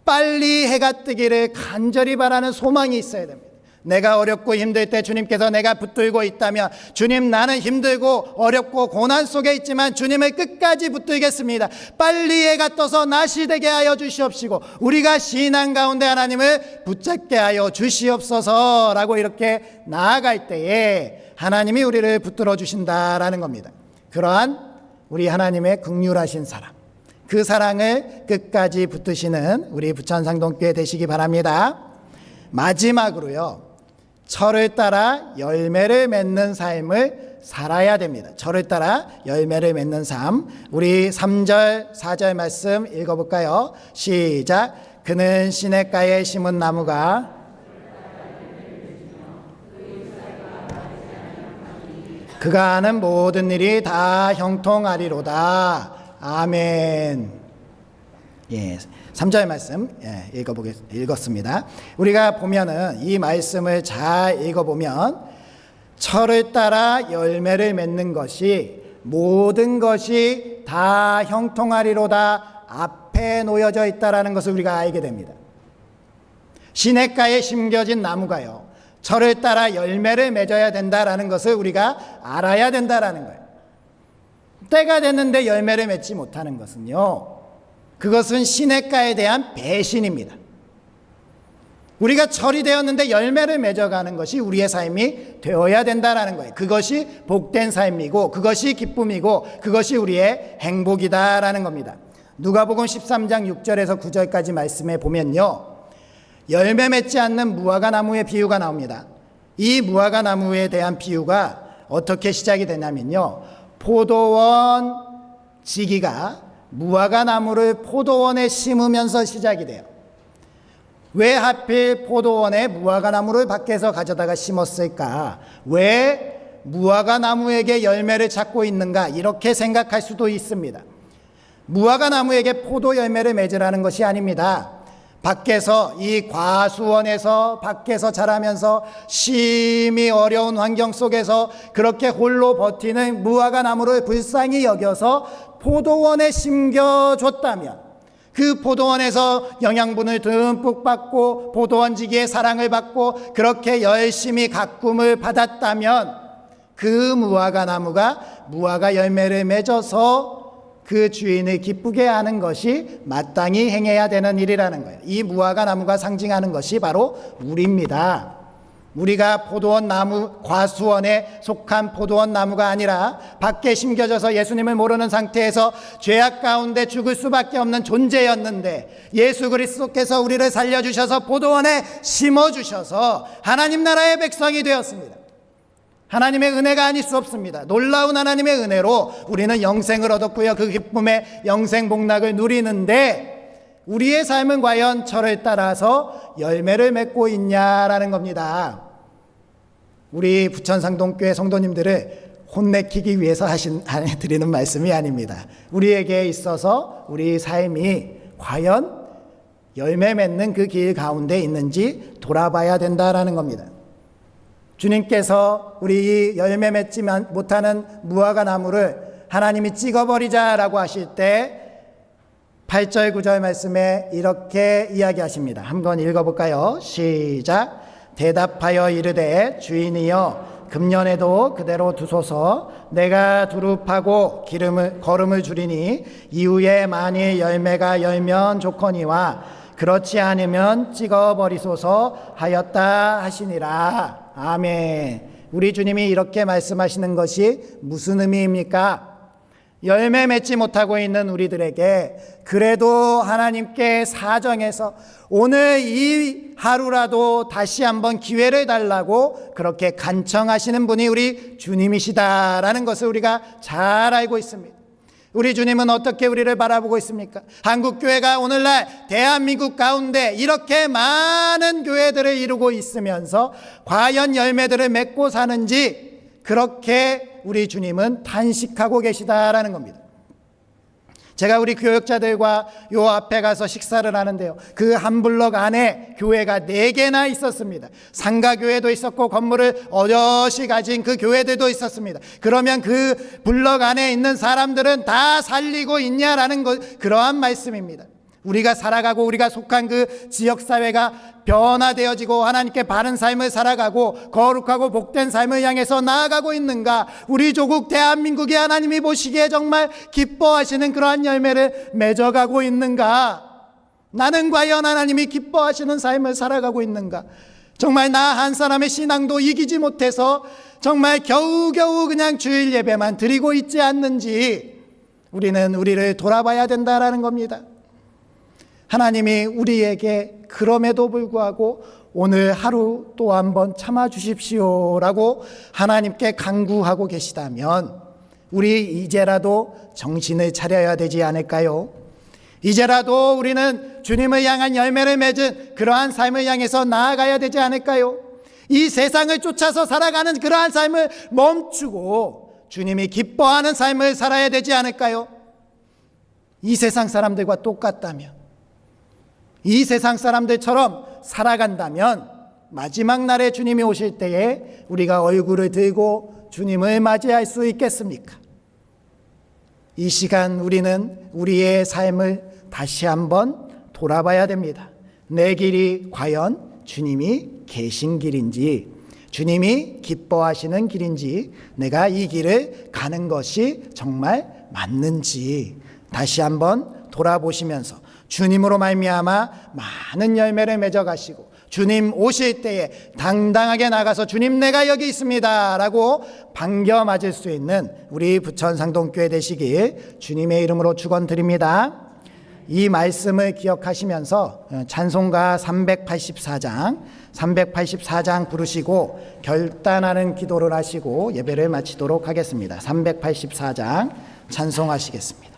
빨리 해가 뜨기를 간절히 바라는 소망이 있어야 됩니다. 내가 어렵고 힘들 때 주님께서 내가 붙들고 있다면, 주님 나는 힘들고 어렵고 고난 속에 있지만 주님을 끝까지 붙들겠습니다, 빨리 해가 떠서 낮이 되게 하여 주시옵시고 우리가 신앙 가운데 하나님을 붙잡게 하여 주시옵소서라고 이렇게 나아갈 때에 하나님이 우리를 붙들어 주신다라는 겁니다. 그러한 우리 하나님의 긍휼하신 사랑, 그 사랑을 끝까지 붙드시는 우리 부천상동교회 되시기 바랍니다. 마지막으로요, 철을 따라 열매를 맺는 삶을 살아야 됩니다. 철을 따라 열매를 맺는 삶, 우리 3절 4절 말씀 읽어볼까요? 시작. 그는 시냇가에 심은 나무가 그가 하는 모든 일이 다 형통하리로다. 아멘. 예, 3절 말씀 읽었습니다. 우리가 보면은 이 말씀을 잘 읽어보면 철을 따라 열매를 맺는 것이 모든 것이 다 형통하리로다 앞에 놓여져 있다라는 것을 우리가 알게 됩니다. 시냇가에 심겨진 나무가요, 철을 따라 열매를 맺어야 된다라는 것을 우리가 알아야 된다라는 거예요. 때가 됐는데 열매를 맺지 못하는 것은요, 그것은 시냇가에 대한 배신입니다. 우리가 철이 되었는데 열매를 맺어가는 것이 우리의 삶이 되어야 된다라는 거예요. 그것이 복된 삶이고 그것이 기쁨이고 그것이 우리의 행복이다라는 겁니다. 누가복음 13장 6절에서 9절까지 말씀해 보면요, 열매 맺지 않는 무화과 나무의 비유가 나옵니다. 이 무화과 나무에 대한 비유가 어떻게 시작이 되냐면요, 포도원 지기가 무화과 나무를 포도원에 심으면서 시작이 돼요. 왜 하필 포도원에 무화과 나무를 밖에서 가져다가 심었을까? 왜 무화과 나무에게 열매를 찾고 있는가? 이렇게 생각할 수도 있습니다. 무화과 나무에게 포도 열매를 맺으라는 것이 아닙니다. 밖에서, 이 과수원에서 밖에서 자라면서 심히 어려운 환경 속에서 그렇게 홀로 버티는 무화과 나무를 불쌍히 여겨서 포도원에 심겨줬다면, 그 포도원에서 영양분을 듬뿍 받고 포도원지기의 사랑을 받고 그렇게 열심히 가꿈을 받았다면, 그 무화과 나무가 무화과 열매를 맺어서 그 주인을 기쁘게 하는 것이 마땅히 행해야 되는 일이라는 거예요. 이 무화과 나무가 상징하는 것이 바로 우리입니다. 우리가 포도원 나무, 과수원에 속한 포도원 나무가 아니라 밖에 심겨져서 예수님을 모르는 상태에서 죄악 가운데 죽을 수밖에 없는 존재였는데, 예수 그리스도께서 우리를 살려주셔서 포도원에 심어주셔서 하나님 나라의 백성이 되었습니다. 하나님의 은혜가 아닐 수 없습니다. 놀라운 하나님의 은혜로 우리는 영생을 얻었고요, 그 기쁨의 영생 복락을 누리는데, 우리의 삶은 과연 철을 따라서 열매를 맺고 있냐라는 겁니다. 우리 부천상동교회 성도님들을 혼내키기 위해서 드리는 말씀이 아닙니다. 우리에게 있어서 우리 삶이 과연 열매 맺는 그 길 가운데 있는지 돌아봐야 된다라는 겁니다. 주님께서 우리 열매 맺지 못하는 무화과 나무를 하나님이 찍어버리자라고 하실 때 8절 9절 말씀에 이렇게 이야기하십니다. 한번 읽어볼까요? 시작. 대답하여 이르되 주인이여, 금년에도 그대로 두소서. 내가 두릅하고 거름을 주리니 이후에 만일 열매가 열면 좋거니와 그렇지 않으면 찍어버리소서 하였다 하시니라. 아멘. 우리 주님이 이렇게 말씀하시는 것이 무슨 의미입니까? 열매 맺지 못하고 있는 우리들에게 그래도 하나님께 사정해서 오늘 이 하루라도 다시 한번 기회를 달라고 그렇게 간청하시는 분이 우리 주님이시다라는 것을 우리가 잘 알고 있습니다. 우리 주님은 어떻게 우리를 바라보고 있습니까? 한국교회가 오늘날 대한민국 가운데 이렇게 많은 교회들을 이루고 있으면서 과연 열매들을 맺고 사는지, 그렇게 우리 주님은 탄식하고 계시다라는 겁니다. 제가 우리 교역자들과 요 앞에 가서 식사를 하는데요, 그 한 블럭 안에 교회가 4개나 있었습니다. 상가교회도 있었고 건물을 어여시 가진 그 교회들도 있었습니다. 그러면 그 블럭 안에 있는 사람들은 다 살리고 있냐라는 것, 그러한 말씀입니다. 우리가 살아가고 우리가 속한 그 지역사회가 변화되어지고 하나님께 바른 삶을 살아가고 거룩하고 복된 삶을 향해서 나아가고 있는가? 우리 조국 대한민국이 하나님이 보시기에 정말 기뻐하시는 그러한 열매를 맺어가고 있는가? 나는 과연 하나님이 기뻐하시는 삶을 살아가고 있는가? 정말 나 한 사람의 신앙도 이기지 못해서 정말 겨우겨우 그냥 주일 예배만 드리고 있지 않는지 우리는 우리를 돌아봐야 된다라는 겁니다. 하나님이 우리에게 그럼에도 불구하고 오늘 하루 또 한번 참아 주십시오라고 하나님께 간구하고 계시다면 우리 이제라도 정신을 차려야 되지 않을까요? 이제라도 우리는 주님을 향한 열매를 맺은 그러한 삶을 향해서 나아가야 되지 않을까요? 이 세상을 쫓아서 살아가는 그러한 삶을 멈추고 주님이 기뻐하는 삶을 살아야 되지 않을까요? 이 세상 사람들과 똑같다면, 이 세상 사람들처럼 살아간다면 마지막 날에 주님이 오실 때에 우리가 얼굴을 들고 주님을 맞이할 수 있겠습니까? 이 시간 우리는 우리의 삶을 다시 한번 돌아봐야 됩니다. 내 길이 과연 주님이 계신 길인지, 주님이 기뻐하시는 길인지, 내가 이 길을 가는 것이 정말 맞는지 다시 한번 돌아보시면서 주님으로 말미암아 많은 열매를 맺어 가시고 주님 오실 때에 당당하게 나가서 주님 내가 여기 있습니다 라고 반겨 맞을 수 있는 우리 부천 상동교회 되시길 주님의 이름으로 축원드립니다. 이 말씀을 기억하시면서 찬송가 384장 부르시고 결단하는 기도를 하시고 예배를 마치도록 하겠습니다. 384장 찬송하시겠습니다.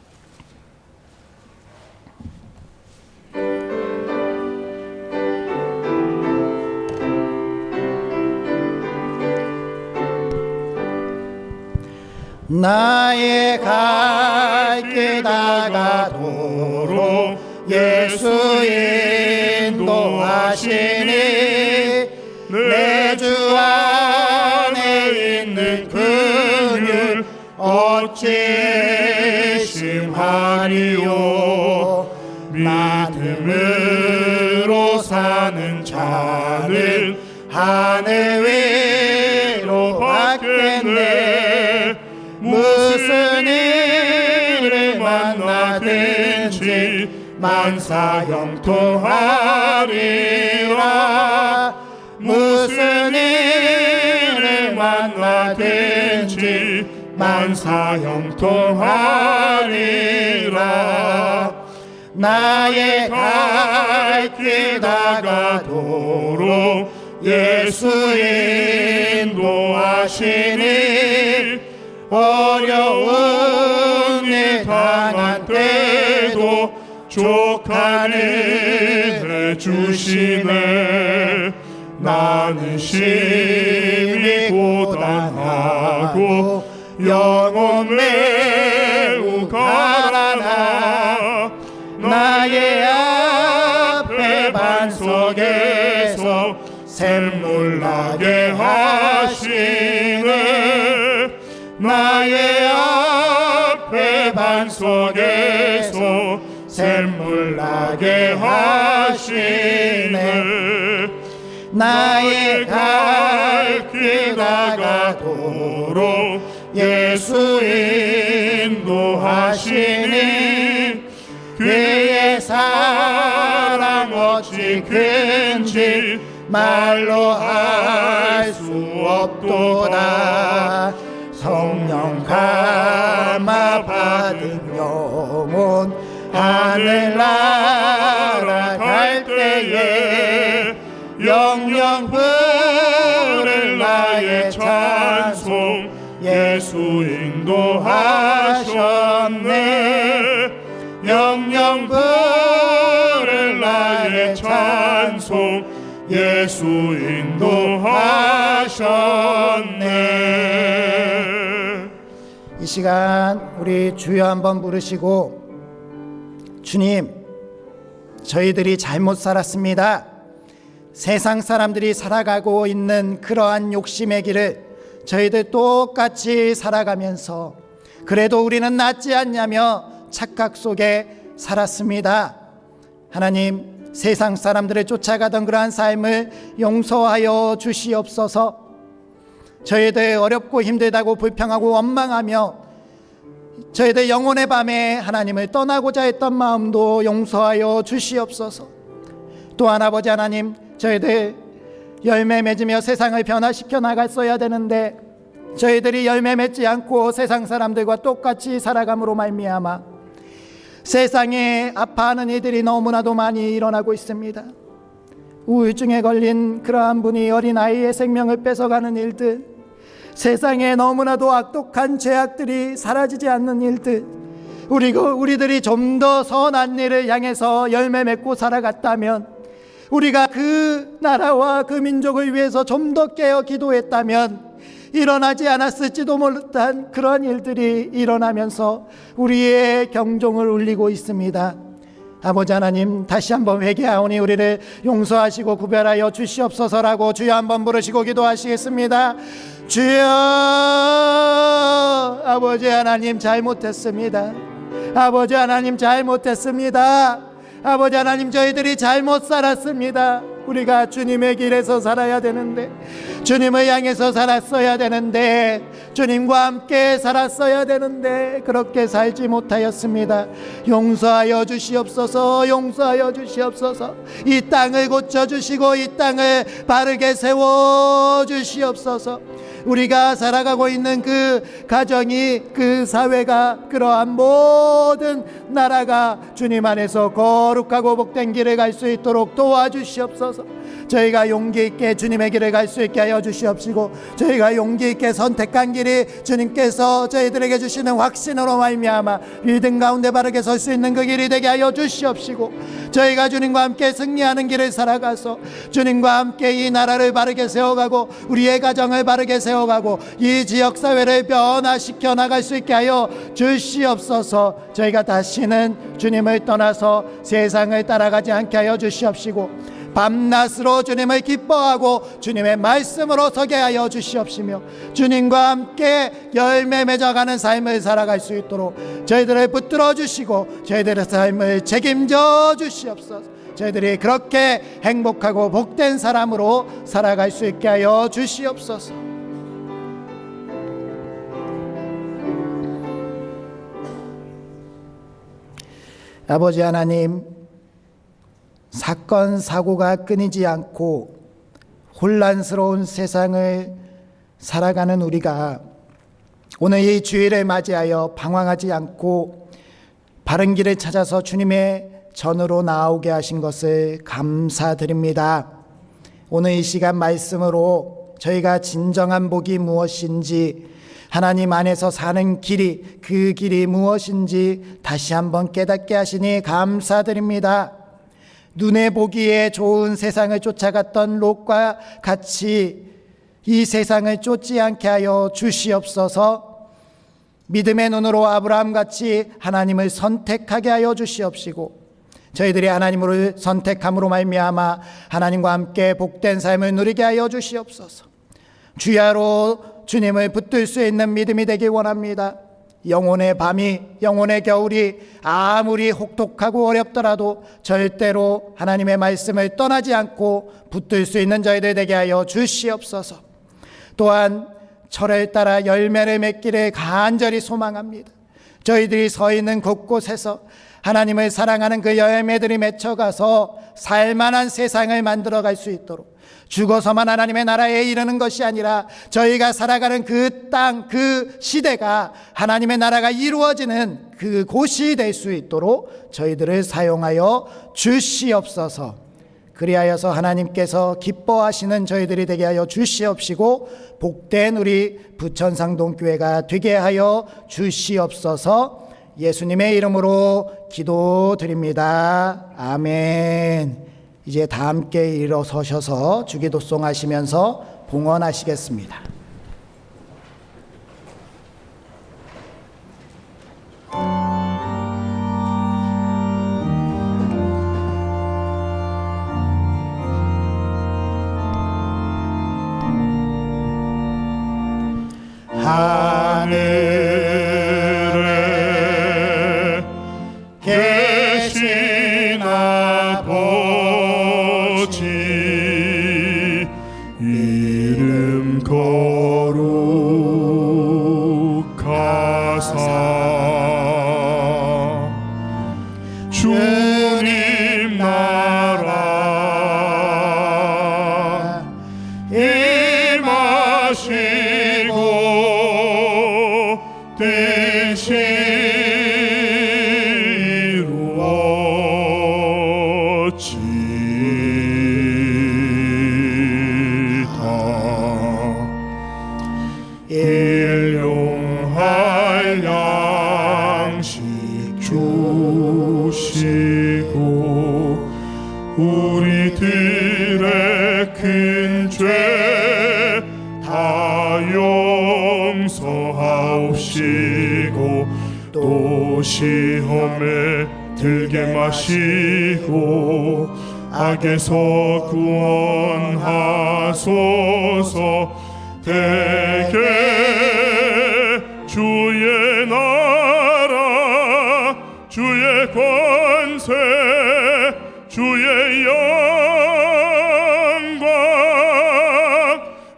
나의 갈 길 다가도록 예수 인도하시니 내 주 안에 있는 그늘 어찌 심하리요. 믿음으로 사는 자는 하늘 위로 받겠네. 무슨 일을 만나든지 만사형통하리라. 무슨 일을 만나든지 만사형통하리라. 나의 갈 길 다가도록 예수 인도하시니 어려운 일 당한 때도 족하는 해주시네. 나는 심히 고단하고 영혼 매우 가난하. 나의 앞에 반석에서 샘물 나게 하시네. 나의 앞에 반석에서 샘물 나게 하시네. 나의 갈 길 다가도록 예수 인도하시니 그의 사랑 어찌 큰지 말로 할 수 없도다. 성령 감화 받은 영혼 하늘 날아갈 때에 영영 부를 나의 찬송 예수 인도하셨네. 영영 부를 나의 찬송 예수 인도하셨네. 이 시간 우리 주여 한번 부르시고, 주님, 저희들이 잘못 살았습니다. 세상 사람들이 살아가고 있는 그러한 욕심의 길을 저희들 똑같이 살아가면서 그래도 우리는 낫지 않냐며 착각 속에 살았습니다. 하나님, 세상 사람들을 쫓아가던 그러한 삶을 용서하여 주시옵소서. 저희들 어렵고 힘들다고 불평하고 원망하며 저희들 영혼의 밤에 하나님을 떠나고자 했던 마음도 용서하여 주시옵소서. 또한 아버지 하나님, 저희들 열매 맺으며 세상을 변화시켜 나갔어야 되는데 저희들이 열매 맺지 않고 세상 사람들과 똑같이 살아감으로 말미암아 세상에 아파하는 이들이 너무나도 많이 일어나고 있습니다. 우울증에 걸린 그러한 분이 어린아이의 생명을 뺏어가는 일들, 세상에 너무나도 악독한 죄악들이 사라지지 않는 일들, 우리들이 좀 더 선한 일을 향해서 열매 맺고 살아갔다면 우리가 그 나라와 그 민족을 위해서 좀 더 깨어 기도했다면 일어나지 않았을지도 못한 그러한 일들이 일어나면서 우리의 경종을 울리고 있습니다. 아버지 하나님, 다시 한번 회개하오니 우리를 용서하시고 구별하여 주시옵소서라고 주여 한번 부르시고 기도하시겠습니다. 주여, 아버지 하나님 잘못했습니다. 아버지 하나님 잘못했습니다. 아버지 하나님, 저희들이 잘못 살았습니다. 우리가 주님의 길에서 살아야 되는데, 주님을 향해서 살았어야 되는데, 주님과 함께 살았어야 되는데 그렇게 살지 못하였습니다. 용서하여 주시옵소서. 용서하여 주시옵소서. 이 땅을 고쳐주시고 이 땅을 바르게 세워주시옵소서. 우리가 살아가고 있는 그 가정이, 그 사회가, 그러한 모든 나라가 주님 안에서 거룩하고 복된 길을 갈 수 있도록 도와주시옵소서. 저희가 용기 있게 주님의 길을 갈 수 있게 하여 주시옵시고, 저희가 용기 있게 선택한 길이 주님께서 저희들에게 주시는 확신으로 말미암아 믿음 가운데 바르게 설 수 있는 그 길이 되게 하여 주시옵시고, 저희가 주님과 함께 승리하는 길을 살아가서 주님과 함께 이 나라를 바르게 세워가고 우리의 가정을 바르게 세워가고 이 지역사회를 변화시켜 나갈 수 있게 하여 주시옵소서. 저희가 다시는 주님을 떠나서 세상을 따라가지 않게 하여 주시옵시고, 밤낮으로 주님을 기뻐하고 주님의 말씀으로 서게 하여 주시옵시며, 주님과 함께 열매 맺어가는 삶을 살아갈 수 있도록 저희들을 붙들어 주시고 저희들의 삶을 책임져 주시옵소서. 저희들이 그렇게 행복하고 복된 사람으로 살아갈 수 있게 하여 주시옵소서. 아버지 하나님, 사건 사고가 끊이지 않고 혼란스러운 세상을 살아가는 우리가 오늘 이 주일을 맞이하여 방황하지 않고 바른 길을 찾아서 주님의 전으로 나오게 하신 것을 감사드립니다. 오늘 이 시간 말씀으로 저희가 진정한 복이 무엇인지, 하나님 안에서 사는 길이, 그 길이 무엇인지 다시 한번 깨닫게 하시니 감사드립니다. 눈에 보기에 좋은 세상을 쫓아갔던 롯과 같이 이 세상을 쫓지 않게 하여 주시옵소서. 믿음의 눈으로 아브라함같이 하나님을 선택하게 하여 주시옵시고, 저희들이 하나님을 선택함으로 말미암아 하나님과 함께 복된 삶을 누리게 하여 주시옵소서. 주야로 주님을 붙들 수 있는 믿음이 되길 원합니다. 영혼의 밤이, 영혼의 겨울이 아무리 혹독하고 어렵더라도 절대로 하나님의 말씀을 떠나지 않고 붙들 수 있는 저희들 되게 하여 주시옵소서. 또한 철을 따라 열매를 맺기를 간절히 소망합니다. 저희들이 서 있는 곳곳에서 하나님을 사랑하는 그 열매들이 맺혀가서 살만한 세상을 만들어갈 수 있도록, 죽어서만 하나님의 나라에 이르는 것이 아니라 저희가 살아가는 그 땅, 그 시대가 하나님의 나라가 이루어지는 그 곳이 될 수 있도록 저희들을 사용하여 주시옵소서. 그리하여서 하나님께서 기뻐하시는 저희들이 되게 하여 주시옵시고, 복된 우리 부천상동교회가 되게 하여 주시옵소서. 예수님의 이름으로 기도드립니다. 아멘. 이제 다 함께 일어서셔서 주기도송 하시면서 봉헌하시겠습니다. 하늘에 계신 아버지, 이름 거룩하사 주님 나라 임하시고 뜻이 이루어지다. 일용할 양식 주시고 우리들 큰 죄 다 용서하옵시고 또 시험에 들게 마시고 악에서 구원하소서. 대개 주의 나라 주의 권세 주의 영광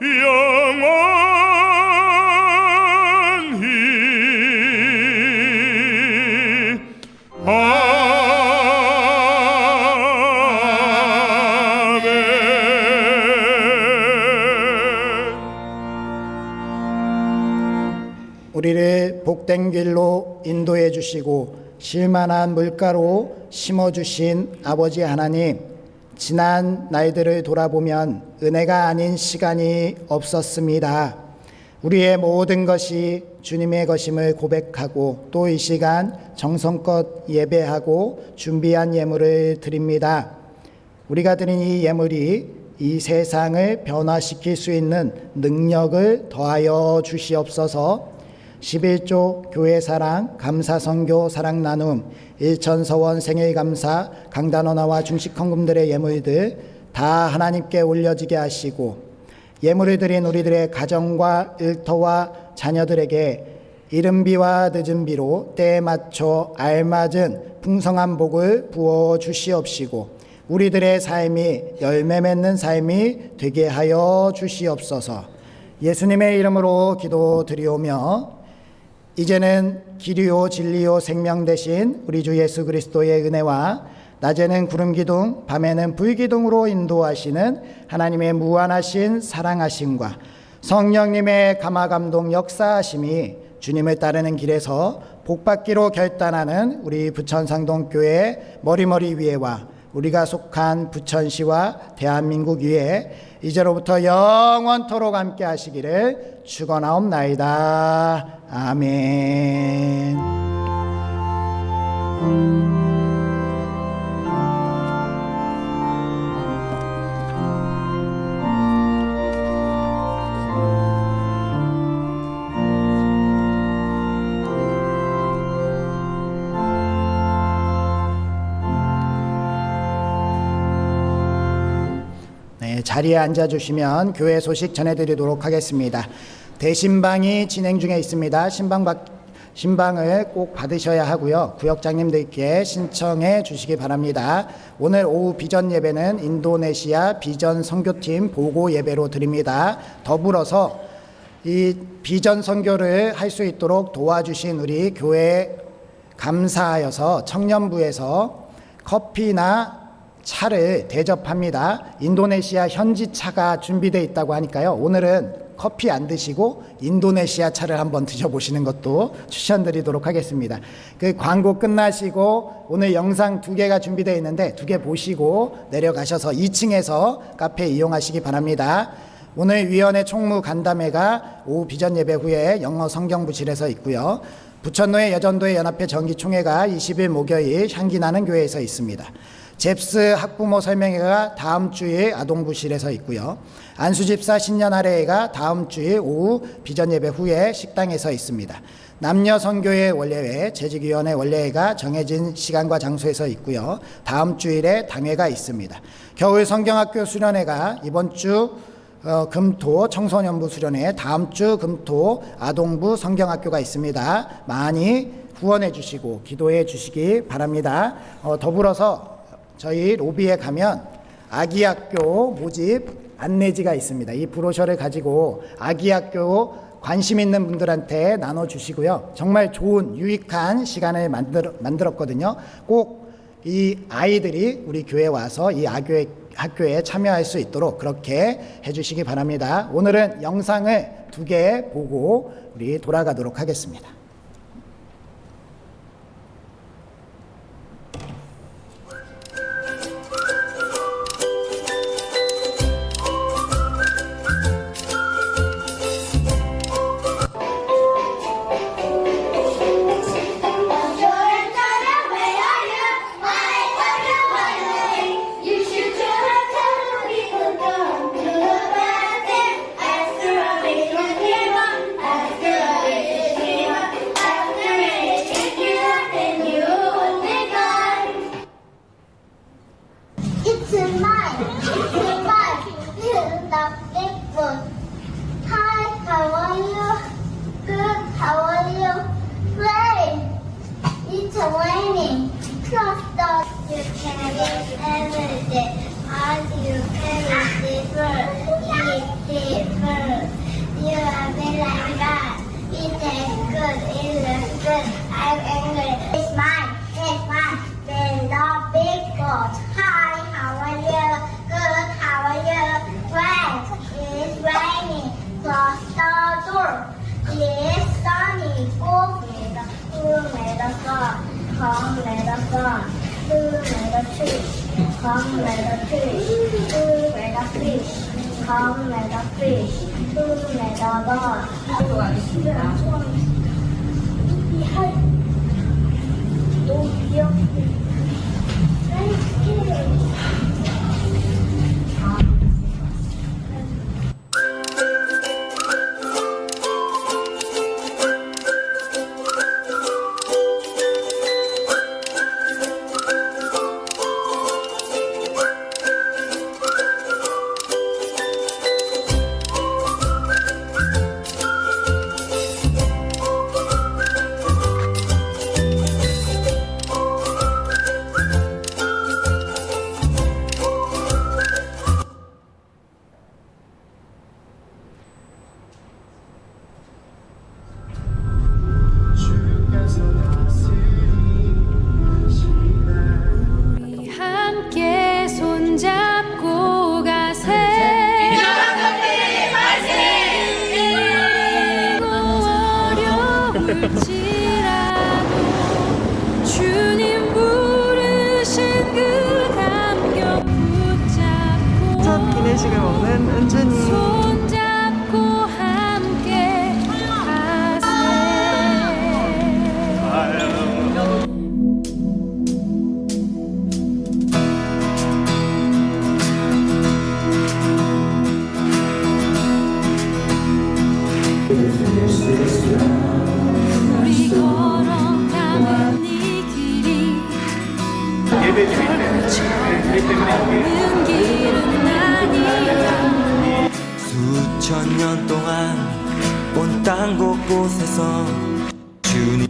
영원히 우리를 복된 길로 인도해 주시고 쉴만한 물가로 심어주신 아버지 하나님, 지난 날들을 돌아보면 은혜가 아닌 시간이 없었습니다. 우리의 모든 것이 주님의 것임을 고백하고 또 이 시간 정성껏 예배하고 준비한 예물을 드립니다. 우리가 드린 이 예물이 이 세상을 변화시킬 수 있는 능력을 더하여 주시옵소서. 11조 교회 사랑, 감사 선교 사랑 나눔, 일천서원 생일 감사, 강단원화와 중식 헌금들의 예물들 다 하나님께 올려지게 하시고 예물을 드린 우리들의 가정과 일터와 자녀들에게 이른비와 늦은비로 때에 맞춰 알맞은 풍성한 복을 부어 주시옵시고 우리들의 삶이 열매 맺는 삶이 되게 하여 주시옵소서. 예수님의 이름으로 기도드리오며 이제는 길이요 진리요 생명 되신 우리 주 예수 그리스도의 은혜와 낮에는 구름 기둥 밤에는 불 기둥으로 인도하시는 하나님의 무한하신 사랑하심과 성령님의 감화 감동 역사하심이 주님을 따르는 길에서 복받기로 결단하는 우리 부천상동교회 머리머리 위에와 우리가 속한 부천시와 대한민국 위에 이제로부터 영원토록 함께 하시기를 축원하옵나이다. 아멘. 자리에 앉아주시면 교회 소식 전해드리도록 하겠습니다. 대신방이 진행 중에 있습니다. 신방을 꼭 받으셔야 하고요. 구역장님들께 신청해 주시기 바랍니다. 오늘 오후 비전 예배는 인도네시아 비전 선교팀 보고 예배로 드립니다. 더불어서 이 비전 선교를 할 수 있도록 도와주신 우리 교회 감사하여서 청년부에서 커피나 차를 대접합니다. 인도네시아 현지 차가 준비되어 있다고 하니까요. 오늘은 커피 안 드시고 인도네시아 차를 한번 드셔보시는 것도 추천드리도록 하겠습니다. 그 광고 끝나시고 오늘 영상 2개가 준비되어 있는데 2개 보시고 내려가셔서 2층에서 카페 이용하시기 바랍니다. 오늘 위원회 총무 간담회가 오후 비전 예배 후에 영어 성경부실에서 있고요. 부천노회 여전도회 연합회 정기총회가 20일 목요일 향기나는 교회에서 있습니다. 잽스 학부모 설명회가 다음 주일 아동부실에서 있고요. 안수집사 신년 할애회가 다음 주일 오후 비전 예배 후에 식당에서 있습니다. 남녀 선교회 원례회, 재직위원회 원례회가 정해진 시간과 장소에서 있고요. 다음 주일에 당회가 있습니다. 겨울 성경학교 수련회가 이번 주 금토 청소년부 수련회, 다음 주 금토 아동부 성경학교가 있습니다. 많이 후원해 주시고 기도해 주시기 바랍니다. 더불어서 저희 로비에 가면 아기학교 모집 안내지가 있습니다. 이 브로셔를 가지고 아기학교 관심 있는 분들한테 나눠주시고요. 정말 좋은 유익한 시간을 만들었거든요. 꼭 이 아이들이 우리 교회에 와서 이 학교에 참여할 수 있도록 그렇게 해주시기 바랍니다. 오늘은 영상을 2개 보고 우리 돌아가도록 하겠습니다. You should have told me Come let us run, who made a tree? Come let a tree, who made a fish? Come let a fish, who made a god? 또 귀엽게. 우리 함께 손잡고 가세. 어려울지라도 주님 부르신 그 감격 붙잡고 첫 기내식을 먹는 은준이. 손잡고 함께 가세. 우리 걸어가는 이 길이 좁은 길은 아니야. 수천 년 동안 온 땅 곳곳에서 주님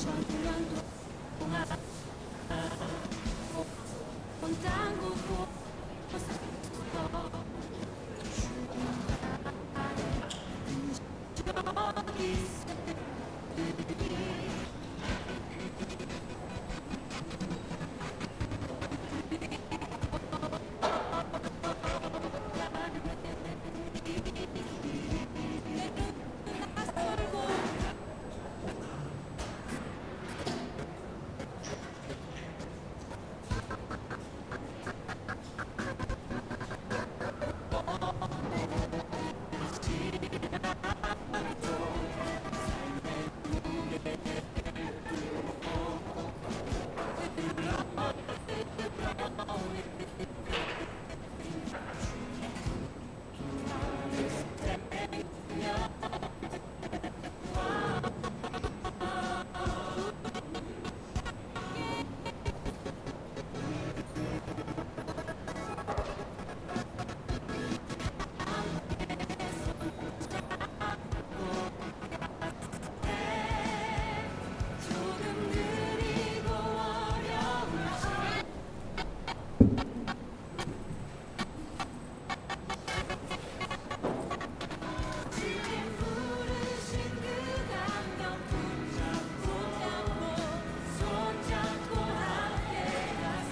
천년 동안 온 땅 곳곳에서 여기 있으리 조금 느리고 어려울지 주님 부르신 그 감격 손잡고 함께 가세